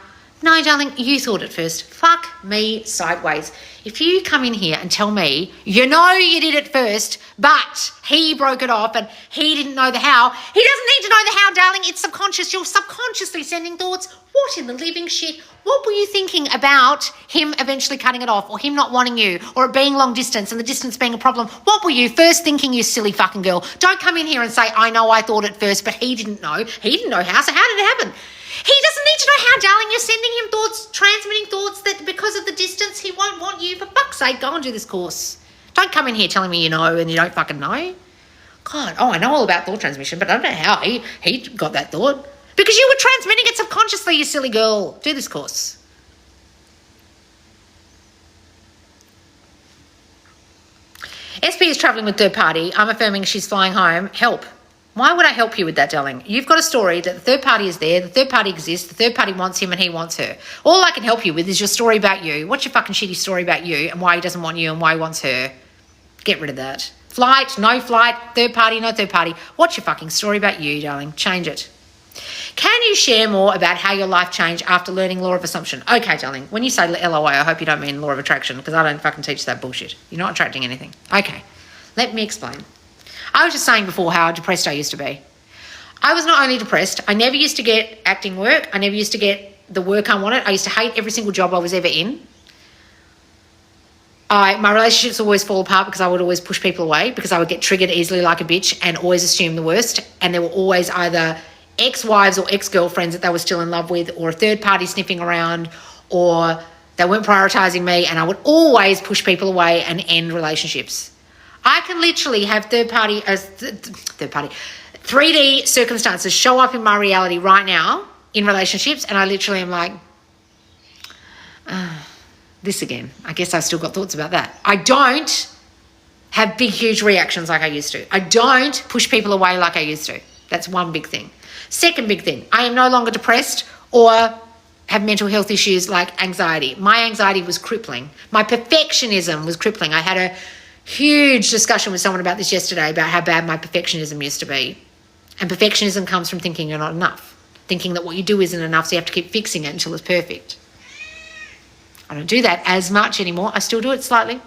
No, darling, you thought it first. Fuck me sideways. If you come in here and tell me you know you did it first, but he broke it off and he didn't know the how, he doesn't need to know the how, darling. It's subconscious. You're subconsciously sending thoughts. What in the living shit? What were you thinking about him eventually cutting it off or him not wanting you or it being long distance and the distance being a problem? What were you first thinking, you silly fucking girl? Don't come in here and say, I know I thought it first, but he didn't know. He didn't know how, so how did it happen? He doesn't need to know how, darling. You're sending him thoughts, transmitting thoughts that because of the distance, he won't want you. For fuck's sake, go and do this course. Don't come in here telling me you know and you don't fucking know. God, I know all about thought transmission, but I don't know how he got that thought. Because you were transmitting it subconsciously, you silly girl. Do this course. SP is travelling with third party. I'm affirming she's flying home. Help. Why would I help you with that, darling? You've got a story that the third party is there, the third party exists, the third party wants him and he wants her. All I can help you with is your story about you. What's your fucking shitty story about you and why he doesn't want you and why he wants her? Get rid of that. Flight, no flight, third party, no third party. What's your fucking story about you, darling? Change it. Can you share more about how your life changed after learning law of assumption? Okay, darling, when you say LOA, I hope you don't mean law of attraction because I don't fucking teach that bullshit. You're not attracting anything. Okay, let me explain. I was just saying before how depressed I used to be. I was not only depressed, I never used to get acting work. I never used to get the work I wanted. I used to hate every single job I was ever in. My relationships always fall apart because I would always push people away because I would get triggered easily like a bitch and always assume the worst. And there were always either ex-wives or ex-girlfriends that they were still in love with or a third party sniffing around or they weren't prioritising me and I would always push people away and end relationships. I can literally have 3D circumstances show up in my reality right now in relationships and I literally am like, this again. I guess I've still got thoughts about that. I don't have big, huge reactions like I used to. I don't push people away like I used to. That's one big thing. Second big thing, I am no longer depressed or have mental health issues like anxiety. My anxiety was crippling. My perfectionism was crippling. I had a huge discussion with someone about this yesterday, about how bad my perfectionism used to be. And perfectionism comes from thinking you're not enough, thinking that what you do isn't enough, so you have to keep fixing it until it's perfect. I don't do that as much anymore. I still do it slightly,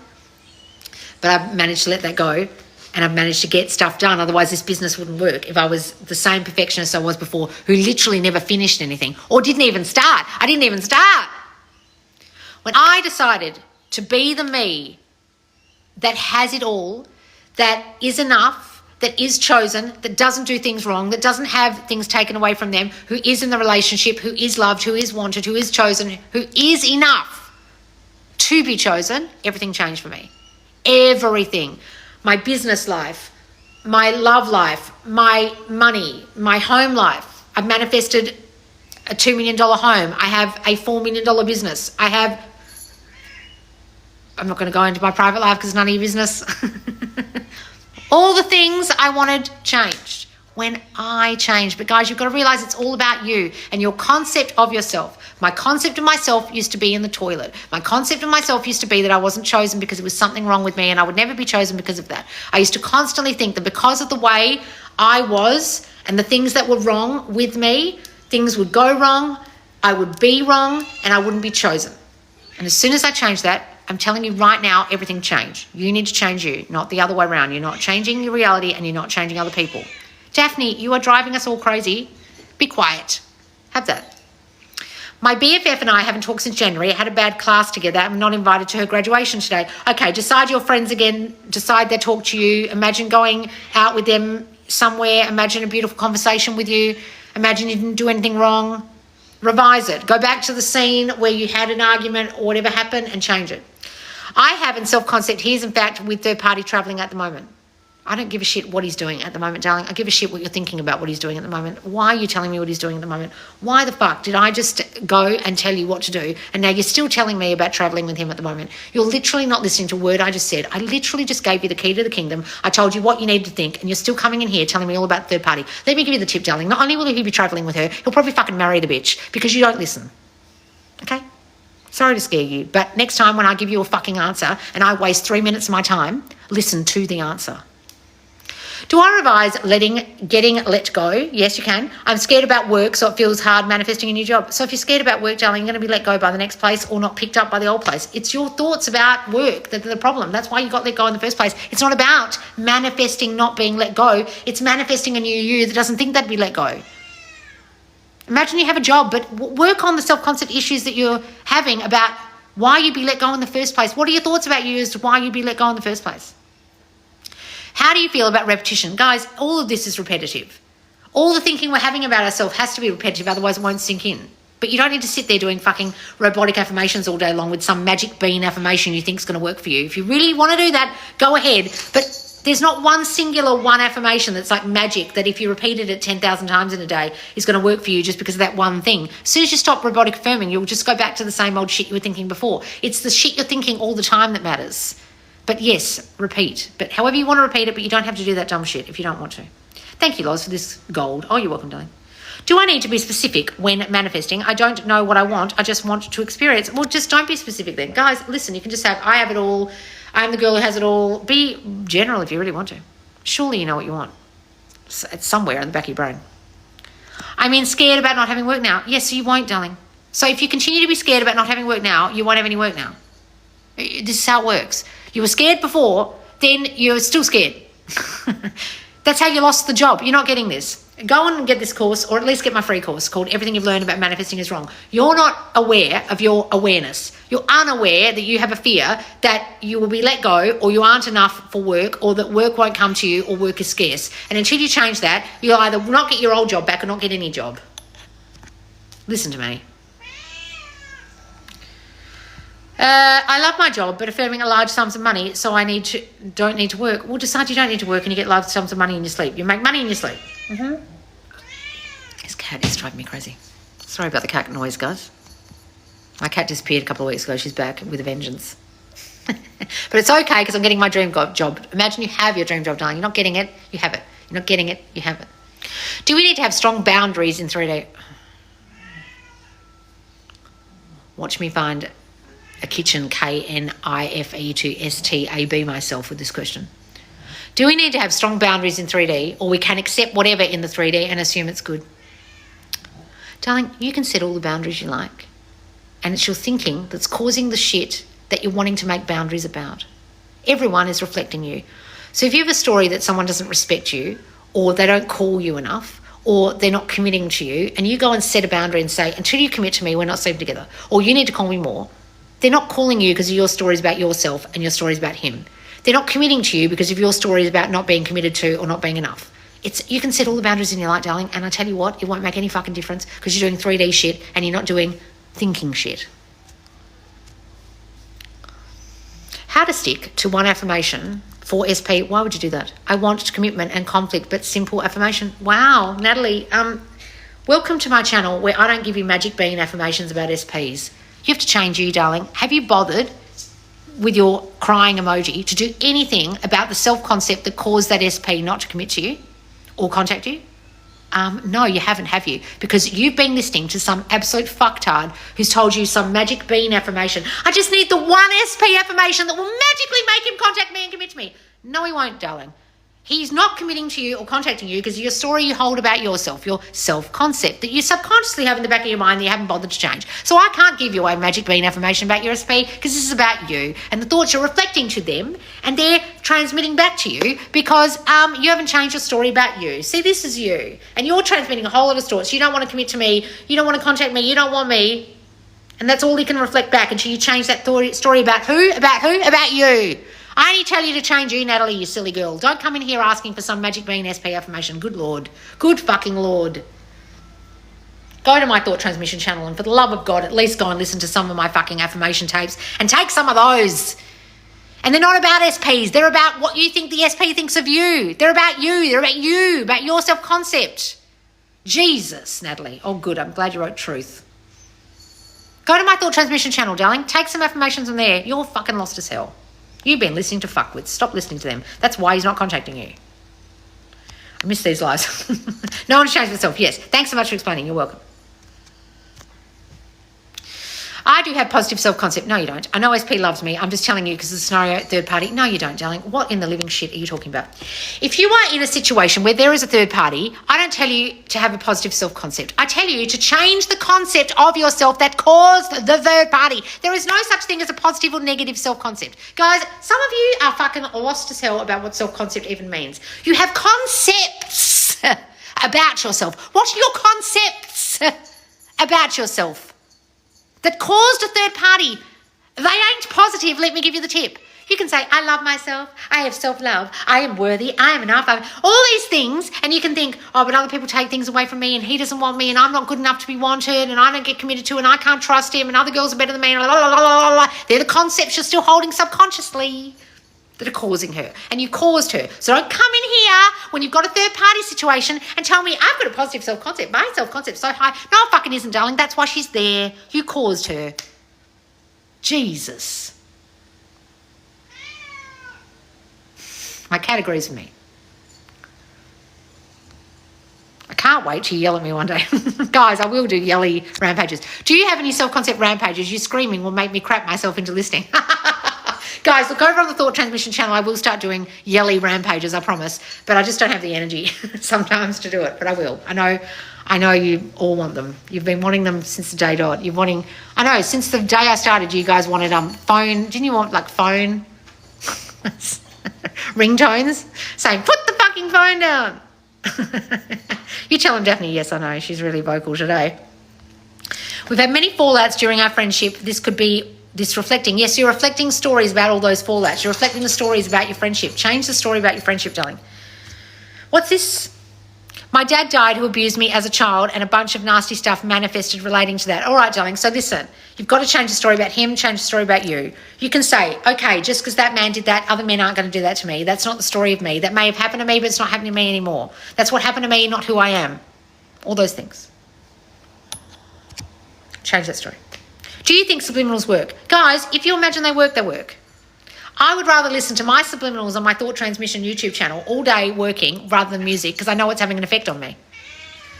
but I've managed to let that go, and I've managed to get stuff done. Otherwise, this business wouldn't work if I was the same perfectionist I was before, who literally never finished anything or didn't even start. I didn't even start. When I decided to be the me that has it all, that is enough, that is chosen, that doesn't do things wrong, that doesn't have things taken away from them, who is in the relationship, who is loved, who is wanted, who is chosen, who is enough to be chosen, everything changed for me. Everything. My business life, my love life, my money, my home life. I've manifested a $2 million home. I have a $4 million business. I'm not going to go into my private life because it's none of your business. All the things I wanted changed when I changed. But guys, you've got to realize it's all about you and your concept of yourself. My concept of myself used to be in the toilet. My concept of myself used to be that I wasn't chosen because there was something wrong with me, and I would never be chosen because of that. I used to constantly think that because of the way I was and the things that were wrong with me, things would go wrong, I would be wrong, and I wouldn't be chosen. And as soon as I changed that, I'm telling you right now, everything changed. You need to change you, not the other way around. You're not changing your reality, and you're not changing other people. Daphne, you are driving us all crazy. Be quiet. Have that. My BFF and I haven't talked since January. I had a bad class together. I'm not invited to her graduation today. Okay, decide your friends again. Decide they talk to you. Imagine going out with them somewhere. Imagine a beautiful conversation with you. Imagine you didn't do anything wrong. Revise it. Go back to the scene where you had an argument or whatever happened and change it. I have in self-concept, he's in fact with third-party travelling at the moment. I don't give a shit what he's doing at the moment, darling. I give a shit what you're thinking about what he's doing at the moment. Why are you telling me what he's doing at the moment? Why the fuck did I just go and tell you what to do, and now you're still telling me about travelling with him at the moment? You're literally not listening to a word I just said. I literally just gave you the key to the kingdom. I told you what you need to think, and you're still coming in here telling me all about third party. Let me give you the tip, darling. Not only will he be travelling with her, he'll probably fucking marry the bitch because you don't listen. Okay? Sorry to scare you, but next time when I give you a fucking answer and I waste 3 minutes of my time, listen to the answer. Do I revise getting let go? Yes, you can. I'm scared about work, so it feels hard manifesting a new job. So if you're scared about work, darling, you're going to be let go by the next place or not picked up by the old place. It's your thoughts about work that are the problem. That's why you got let go in the first place. It's not about manifesting not being let go. It's manifesting a new you that doesn't think that'd be let go. Imagine you have a job, but work on the self-concept issues that you're having about why you'd be let go in the first place. What are your thoughts about you as to why you'd be let go in the first place? How do you feel about repetition? Guys, all of this is repetitive. All the thinking we're having about ourselves has to be repetitive, otherwise it won't sink in. But you don't need to sit there doing fucking robotic affirmations all day long with some magic bean affirmation you think is going to work for you. If you really want to do that, go ahead. But there's not one singular one affirmation that's like magic that if you repeated it 10,000 times in a day is going to work for you just because of that one thing. As soon as you stop robotic affirming, you'll just go back to the same old shit you were thinking before. It's the shit you're thinking all the time that matters. But yes, repeat. But however you want to repeat it, but you don't have to do that dumb shit if you don't want to. Thank you, Loz, for this gold. Oh, you're welcome, darling. Do I need to be specific when manifesting? I don't know what I want. I just want to experience. Well, just don't be specific then. Guys, listen, you can just have, I have it all. I'm the girl who has it all. Be general if you really want to. Surely you know what you want. It's somewhere in the back of your brain. I mean, scared about not having work now. Yes, you won't, darling. So if you continue to be scared about not having work now, you won't have any work now. This is how it works. You were scared before, then you're still scared. That's how you lost the job. You're not getting this. Go on and get this course, or at least get my free course called Everything You've Learned About Manifesting is Wrong. You're not aware of your awareness. You're unaware that you have a fear that you will be let go, or you aren't enough for work, or that work won't come to you, or work is scarce. And until you change that, you'll either not get your old job back or not get any job. Listen to me. I love my job, but affirming a large sums of money, so I don't need to work. Well, decide you don't need to work and you get large sums of money in your sleep. You make money in your sleep. Mm-hmm. This cat is driving me crazy. Sorry about the cat noise, guys. My cat disappeared a couple of weeks ago. She's back with a vengeance. But it's okay because I'm getting my dream job. Imagine you have your dream job, darling. You're not getting it, you have it. You're not getting it, you have it. Do we need to have strong boundaries in 3D? Watch me find a kitchen, KNIFE to STAB myself with this question. Do we need to have strong boundaries in 3D, or we can accept whatever in the 3D and assume it's good? Darling, you can set all the boundaries you like. And it's your thinking that's causing the shit that you're wanting to make boundaries about. Everyone is reflecting you. So if you have a story that someone doesn't respect you, or they don't call you enough, or they're not committing to you, and you go and set a boundary and say, until you commit to me, we're not sleeping together, or you need to call me more, they're not calling you because your story is about yourself and your story is about him. They're not committing to you because of your story is about not being committed to or not being enough. You can set all the boundaries in your life, darling, and I tell you what, it won't make any fucking difference because you're doing 3D shit and you're not doing thinking shit. How to stick to one affirmation for SP. Why would you do that? I want commitment and conflict, but simple affirmation. Wow, Natalie, welcome to my channel where I don't give you magic bean affirmations about SPs. You have to change you, darling. Have you bothered with your crying emoji to do anything about the self-concept that caused that SP not to commit to you or contact you? No, you haven't, have you? Because you've been listening to some absolute fucktard who's told you some magic bean affirmation. I just need the one SP affirmation that will magically make him contact me and commit to me. No, he won't, darling. He's not committing to you or contacting you because of your story you hold about yourself, your self-concept that you subconsciously have in the back of your mind that you haven't bothered to change. So I can't give you a magic bean affirmation about your SP because this is about you and the thoughts you're reflecting to them and they're transmitting back to you because you haven't changed your story about you. See, this is you and you're transmitting a whole lot of thoughts. You don't want to commit to me. You don't want to contact me. You don't want me. And that's all he can reflect back until you change that story about who? About who? About you. I only tell you to change you, Natalie, you silly girl. Don't come in here asking for some magic bean SP affirmation. Good Lord. Good fucking Lord. Go to my thought transmission channel and for the love of God, at least go and listen to some of my fucking affirmation tapes and take some of those. And they're not about SPs. They're about what you think the SP thinks of you. They're about you. They're about you, about your self-concept. Jesus, Natalie. Oh, good. I'm glad you wrote truth. Go to my thought transmission channel, darling. Take some affirmations from there. You're fucking lost as hell. You've been listening to fuckwits. Stop listening to them. That's why he's not contacting you. I miss these lies. No one has changed themselves. Yes. Thanks so much for explaining. You're welcome. I do have positive self-concept. No, you don't. I know SP loves me. I'm just telling you because of the scenario, third party. No, you don't, darling. What in the living shit are you talking about? If you are in a situation where there is a third party, I don't tell you to have a positive self-concept. I tell you to change the concept of yourself that caused the third party. There is no such thing as a positive or negative self-concept. Guys, some of you are fucking lost as hell about what self-concept even means. You have concepts about yourself. What are your concepts about yourself that caused a third party? They ain't positive. Let me give you the tip. You can say, I love myself. I have self-love. I am worthy. I am enough. All these things. And you can think, oh, but other people take things away from me and he doesn't want me and I'm not good enough to be wanted and I don't get committed to and I can't trust him and other girls are better than me. And blah, blah, blah, blah, blah. They're the concepts you're still holding subconsciously that are causing her. And you caused her. So don't come in here when you've got a third party situation and tell me I've got a positive self-concept. My self-concept's so high. No, it fucking isn't, darling. That's why she's there. You caused her. Jesus. My cat agrees with me. I can't wait till you yell at me one day. Guys, I will do yelly rampages. Do you have any self-concept rampages? You screaming will make me crap myself into listening. Guys, look over on the Thought Transmission channel. I will start doing yelly rampages, I promise. But I just don't have the energy sometimes to do it. But I will. I know you all want them. You've been wanting them since the day dot. I know, since the day I started, you guys wanted phone. Didn't you want like phone ringtones saying, put the fucking phone down? You tell them, Daphne. Yes, I know. She's really vocal today. We've had many fallouts during our friendship. This could be this reflecting. Yes, you're reflecting stories about all those fallouts. You're reflecting the stories about your friendship. Change the story about your friendship, darling. What's this? My dad died who abused me as a child and a bunch of nasty stuff manifested relating to that. All right, darling. So listen, you've got to change the story about him, change the story about you. You can say, okay, just because that man did that, other men aren't going to do that to me. That's not the story of me. That may have happened to me, but it's not happening to me anymore. That's what happened to me, not who I am. All those things. Change that story. Do you think subliminals work? Guys, if you imagine they work, they work. I would rather listen to my subliminals on my Thought Transmission YouTube channel all day working rather than music because I know it's having an effect on me.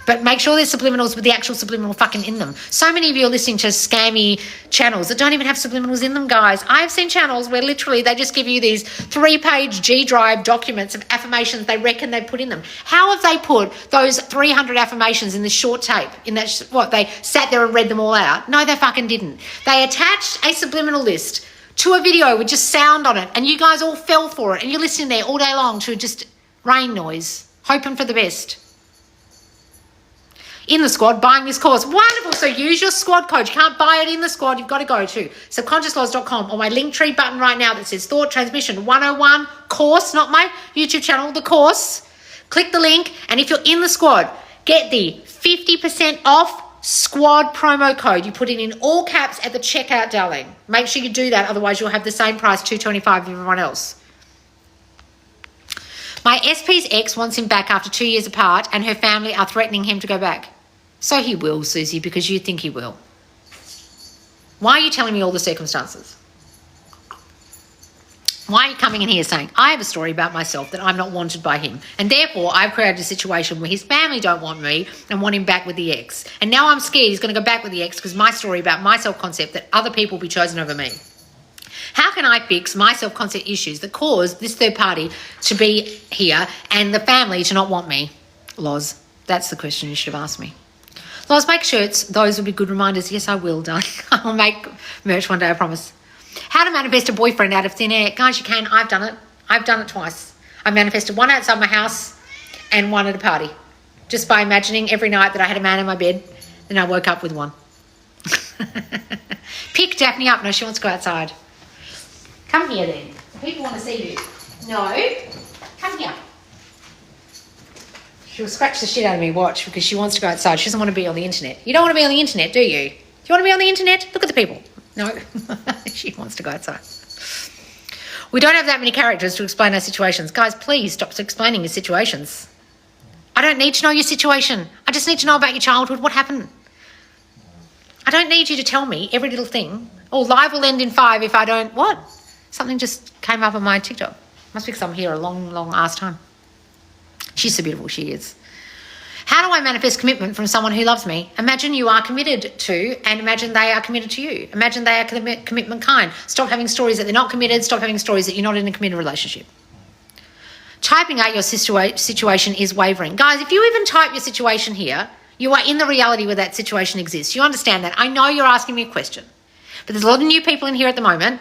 But make sure there's subliminals with the actual subliminal fucking in them. So many of you are listening to scammy channels that don't even have subliminals in them, guys. I've seen channels where literally they just give you these 3-page G Drive documents of affirmations they reckon they put in them. How have they put those 300 affirmations in this short tape? In that, what, they sat there and read them all out? No, they fucking didn't. They attached a subliminal list to a video with just sound on it, and you guys all fell for it, and you're listening there all day long to just rain noise, hoping for the best. In the squad, buying this course. Wonderful. So use your squad code. You can't buy it in the squad. You've got to go to subconsciouslaws.com or my Linktree button right now that says Thought Transmission 101 course, not my YouTube channel, the course. Click the link, and if you're in the squad, get the 50% off squad promo code. You put it in all caps at the checkout, darling. Make sure you do that, otherwise you'll have the same price, $225, as everyone else. My SP's ex wants him back after 2 years apart, and her family are threatening him to go back. So he will, Susie, because you think he will. Why are you telling me all the circumstances? Why are you coming in here saying, I have a story about myself that I'm not wanted by him, and therefore I've created a situation where his family don't want me and want him back with the ex. And now I'm scared he's going to go back with the ex because my story about my self-concept that other people will be chosen over me. How can I fix my self-concept issues that cause this third party to be here and the family to not want me? Loz, that's the question you should have asked me. Loz, make shirts. Those will be good reminders. Yes, I will, darling. I'll make merch one day, I promise. How to manifest a boyfriend out of thin air. Guys, you can. I've done it. I've done it twice. I manifested one outside my house and one at a party. Just by imagining every night that I had a man in my bed. Then I woke up with one. Pick Daphne up. No, she wants to go outside. Come here then. People want to see you. No. Come here. She'll scratch the shit out of me, watch, because she wants to go outside. She doesn't want to be on the internet. You don't want to be on the internet, do you? Do you want to be on the internet? Look at the people. No. She wants to go outside. We don't have that many characters to explain our situations. Guys, please stop explaining your situations. I don't need to know your situation. I just need to know about your childhood. What happened? I don't need you to tell me every little thing. Oh, live will end in 5 if I don't... What? Something just came up on my TikTok. Must be because I'm here a long, long ass time. She's so beautiful, she is. How do I manifest commitment from someone who loves me? Imagine you are committed to, and imagine they are committed to you. Imagine they are commitment kind. Stop having stories that they're not committed. Stop having stories that you're not in a committed relationship. Typing out your situation is wavering. Guys, if you even type your situation here, you are in the reality where that situation exists. You understand that. I know you're asking me a question, but there's a lot of new people in here at the moment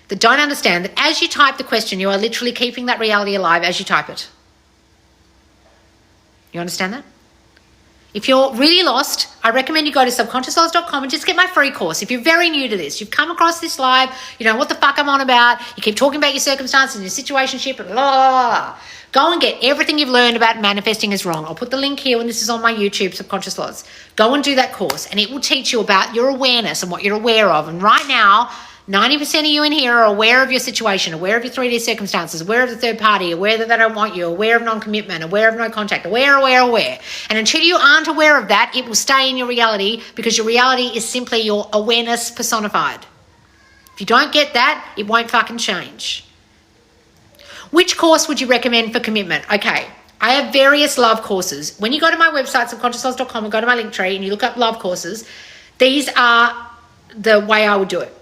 that don't understand that as you type the question, you are literally keeping that reality alive as you type it. You understand that? If you're really lost, I recommend you go to subconsciouslaws.com and just get my free course. If you're very new to this, you've come across this live, you know what the fuck I'm on about, you keep talking about your circumstances and your situationship and blah, blah, blah. Go and get everything you've learned about manifesting is wrong. I'll put the link here when this is on my YouTube, Subconscious Laws. Go and do that course and it will teach you about your awareness and what you're aware of. And right now, 90% of you in here are aware of your situation, aware of your 3D circumstances, aware of the third party, aware that they don't want you, aware of non-commitment, aware of no contact, aware. And until you aren't aware of that, it will stay in your reality because your reality is simply your awareness personified. If you don't get that, it won't fucking change. Which course would you recommend for commitment? Okay, I have various love courses. When you go to my website, subconsciouslaws.com, and go to my Linktree and you look up love courses, these are the way I would do it.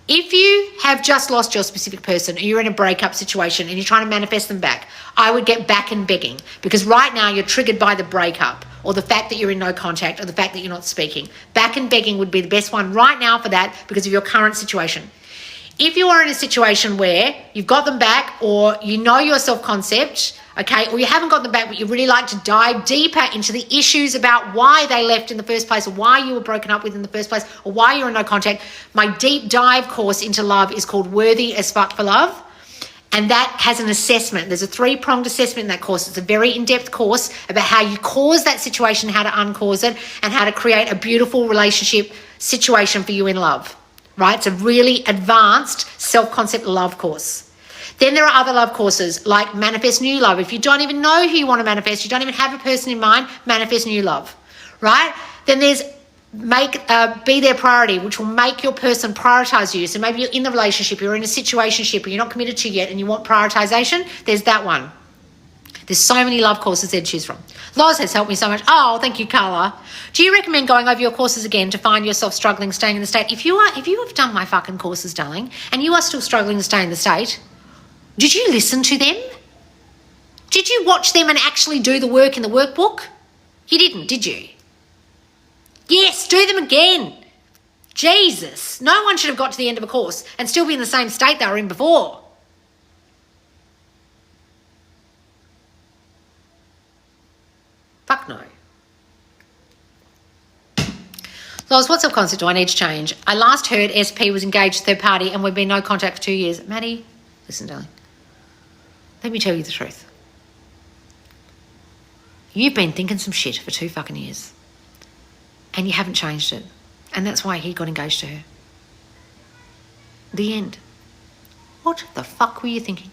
If you have just lost your specific person or you're in a breakup situation and you're trying to manifest them back, I would get back and begging because right now you're triggered by the breakup or the fact that you're in no contact or the fact that you're not speaking. Back and begging would be the best one right now for that because of your current situation. If you are in a situation where you've got them back or you know your self-concept, okay, or you haven't got them back but you really like to dive deeper into the issues about why they left in the first place or why you were broken up with in the first place or why you're in no contact, my deep dive course into love is called Worthy as Fuck for Love. And that has an assessment. There's a 3-pronged assessment in that course. It's a very in-depth course about how you cause that situation, how to uncause it, and how to create a beautiful relationship situation for you in love. Right? It's a really advanced self-concept love course. Then there are other love courses like Manifest New Love. If you don't even know who you want to manifest, you don't even have a person in mind, manifest new love, right? Then there's Be Their Priority, which will make your person prioritize you. So maybe you're in the relationship, you're in a situationship, or you're not committed to yet and you want prioritization, there's that one. There's so many love courses there to choose from. Loz has helped me so much. Oh, thank you, Carla. Do you recommend going over your courses again to find yourself struggling staying in the state? If you have done my fucking courses, darling, and you are still struggling to stay in the state, did you listen to them? Did you watch them and actually do the work in the workbook? You didn't, did you? Yes, do them again. Jesus, no one should have got to the end of a course and still be in the same state they were in before. Fuck no. Loz, what self-concept do I need to change? I last heard SP was engaged third party and we've been no contact for 2 years. Maddie, listen, darling. Let me tell you the truth. You've been thinking some shit for 2 fucking years. And you haven't changed it. And that's why he got engaged to her. The end. What the fuck were you thinking?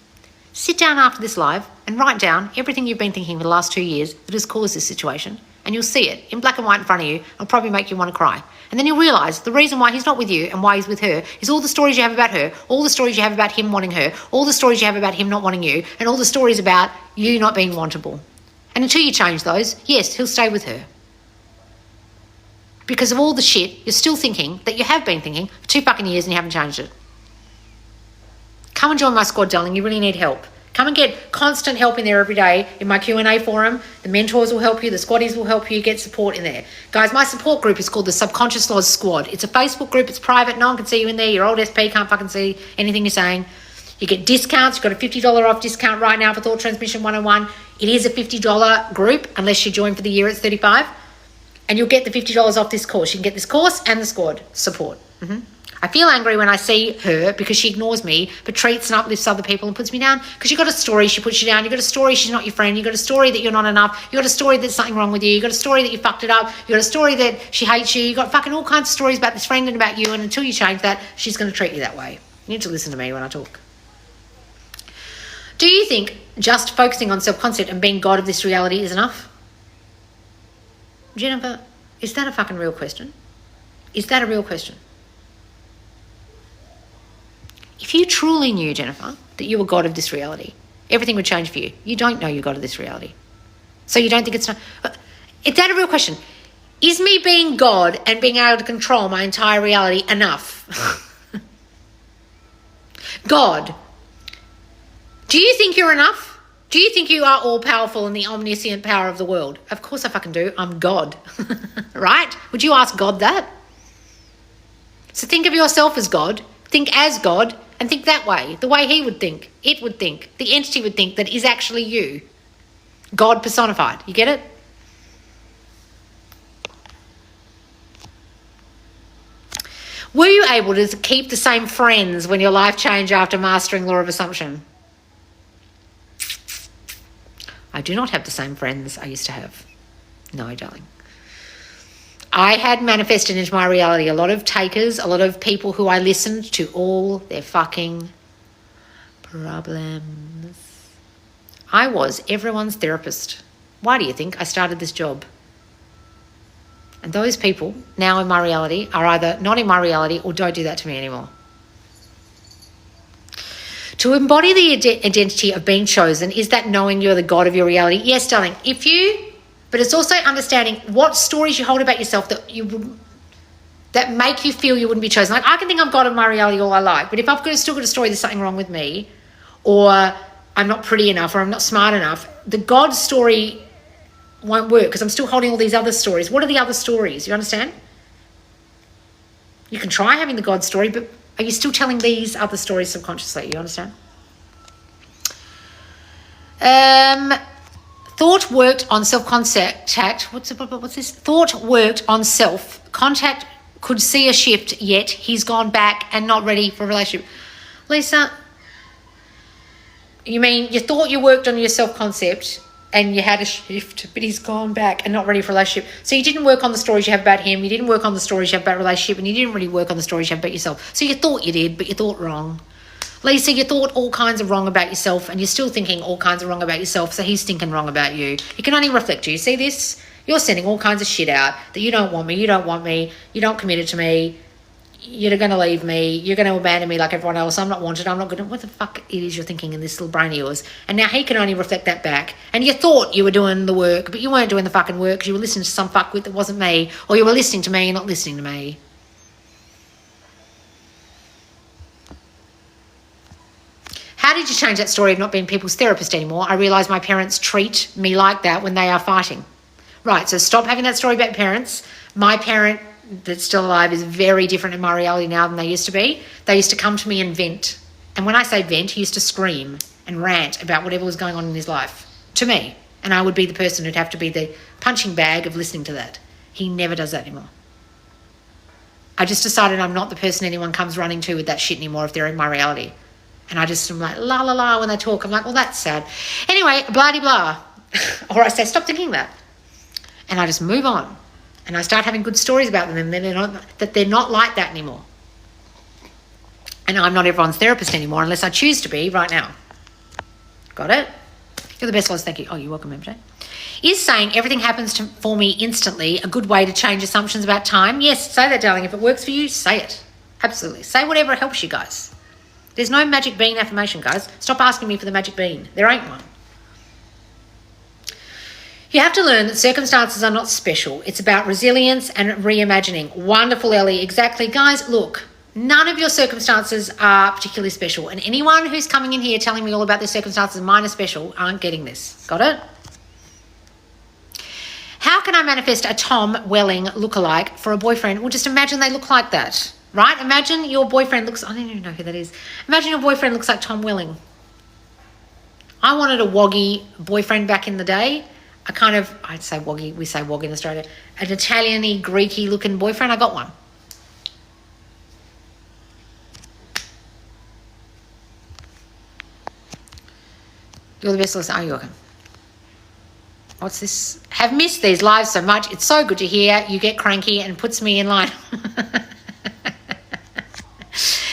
Sit down after this live and write down everything you've been thinking for the last 2 years that has caused this situation. And you'll see it in black and white in front of you. It'll probably make you want to cry. And then you'll realise the reason why he's not with you and why he's with her is all the stories you have about her, all the stories you have about him wanting her, all the stories you have about him not wanting you, and all the stories about you not being wantable. And until you change those, yes, he'll stay with her. Because of all the shit you're still thinking that you have been thinking for 2 fucking years and you haven't changed it. Come and join my squad, darling. You really need help. Come and get constant help in there every day in my Q&A forum. The mentors will help you. The squaddies will help you get support in there. Guys, my support group is called the Subconscious Laws Squad. It's a Facebook group. It's private. No one can see you in there. Your old SP can't fucking see anything you're saying. You get discounts. You've got a $50 off discount right now for Thought Transmission 101. It is a $50 group unless you join for the year. It's $35. And you'll get the $50 off this course. You can get this course and the squad support. I feel angry when I see her because she ignores me but treats and uplifts other people and puts me down because you've got a story she puts you down. You've got a story she's not your friend. You've got a story that you're not enough. You've got a story that there's something wrong with you. You've got a story that you fucked it up. You've got a story that she hates you. You've got fucking all kinds of stories about this friend and about you, and until you change that, she's going to treat you that way. You need to listen to me when I talk. Do you think just focusing on self-concept and being God of this reality is enough? Jennifer, is that a fucking real question? Is that a real question? If you truly knew, Jennifer, that you were God of this reality, everything would change for you. You don't know you're God of this reality. So you don't think it's not... Is that a real question? Is me being God and being able to control my entire reality enough? God, do you think you're enough? Do you think you are all-powerful in the omniscient power of the world? Of course I fucking do. I'm God. Right? Would you ask God that? So think of yourself as God. Think as God. And think that way, the way he would think, it would think, the entity would think that is actually you. God personified. You get it? Were you able to keep the same friends when your life changed after mastering law of assumption? I do not have the same friends I used to have. No, darling. I had manifested into my reality a lot of takers, a lot of people who I listened to all their fucking problems. I was everyone's therapist. Why do you think I started this job? And those people now in my reality are either not in my reality or don't do that to me anymore. To embody the identity of being chosen, is that knowing you're the God of your reality? Yes, darling. But it's also understanding what stories you hold about yourself that make you feel you wouldn't be chosen. Like, I can think I'm God of my reality all I like, but if I've still got a story there's something wrong with me, or I'm not pretty enough, or I'm not smart enough, the God story won't work because I'm still holding all these other stories. What are the other stories? You understand? You can try having the God story, but are you still telling these other stories subconsciously? You understand? Thought worked on self-contact. What's this? Thought worked on self-contact, could see a shift, yet he's gone back and not ready for a relationship. Lisa, you mean you thought you worked on your self-concept and you had a shift, but he's gone back and not ready for a relationship. So you didn't work on the stories you have about him, you didn't work on the stories you have about relationship, and you didn't really work on the stories you have about yourself. So you thought you did, but you thought wrong. Lisa, you thought all kinds of wrong about yourself and you're still thinking all kinds of wrong about yourself, so he's thinking wrong about you. It can only reflect you. See this? You're sending all kinds of shit out that you don't want me, you don't commit it to me, you're going to leave me, you're going to abandon me like everyone else, I'm not wanted, I'm not good. What the fuck it is you're thinking in this little brain of yours? And now he can only reflect that back. And you thought you were doing the work, but you weren't doing the fucking work because you were listening to some fuckwit that wasn't me, or you were listening to me and not listening to me. How did you change that story of not being people's therapist anymore? I realise my parents treat me like that when they are fighting. Right, so stop having that story about parents. My parent that's still alive is very different in my reality now than they used to be. They used to come to me and vent. And when I say vent, he used to scream and rant about whatever was going on in his life to me. And I would be the person who'd have to be the punching bag of listening to that. He never does that anymore. I just decided I'm not the person anyone comes running to with that shit anymore if they're in my reality. And I just am like, la, la, la, when they talk. I'm like, well, that's sad. Anyway, blah-de-blah. Or I say, stop thinking that. And I just move on. And I start having good stories about them and they're not like that anymore. And I'm not everyone's therapist anymore unless I choose to be right now. Got it? You're the best, Loz. Thank you. Oh, you're welcome, MJ. Is saying everything happens for me instantly a good way to change assumptions about time? Yes, say that, darling. If it works for you, say it. Absolutely. Say whatever helps you guys. There's no magic bean affirmation, guys. Stop asking me for the magic bean. There ain't one. You have to learn that circumstances are not special. It's about resilience and reimagining. Wonderful, Ellie. Exactly. Guys, look, none of your circumstances are particularly special. And anyone who's coming in here telling me all about their circumstances, mine are special, aren't getting this. Got it? How can I manifest a Tom Welling lookalike for a boyfriend? Well, just imagine they look like that. Right? Imagine your boyfriend looks... I don't even know who that is. Imagine your boyfriend looks like Tom Welling. I wanted a woggy boyfriend back in the day. I'd say woggy. We say wog in Australia. An Italian-y, Greek-y looking boyfriend. I got one. You're the best listener. Oh, you're welcome. What's this? Have missed these lives so much. It's so good to hear. You get cranky and puts me in line.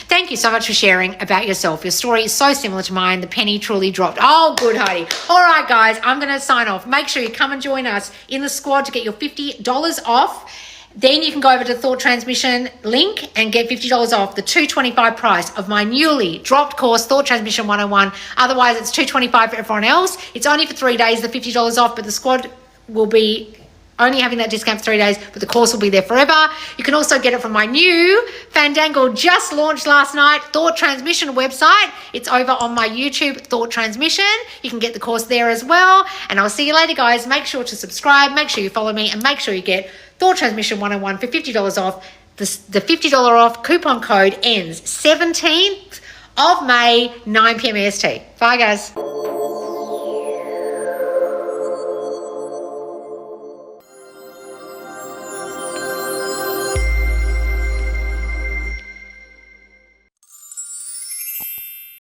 Thank you so much for sharing about yourself. Your story is so similar to mine. The penny truly dropped. Oh, good, Heidi. All right, guys, I'm going to sign off. Make sure you come and join us in the squad to get your $50 off. Then you can go over to the Thought Transmission link and get $50 off the $225 price of my newly dropped course, Thought Transmission 101. Otherwise, it's $225 for everyone else. It's only for 3 days, the $50 off, but the squad will be only having that discount for 3 days, but the course will be there forever. You can also get it from my new Fandangle just launched last night, Thought Transmission website. It's over on my YouTube, Thought Transmission. You can get the course there as well. And I'll see you later, guys. Make sure to subscribe, make sure you follow me, and make sure you get Thought Transmission 101 for $50 off. The $50 off coupon code ends 17th of May, 9 p.m. EST. Bye, guys.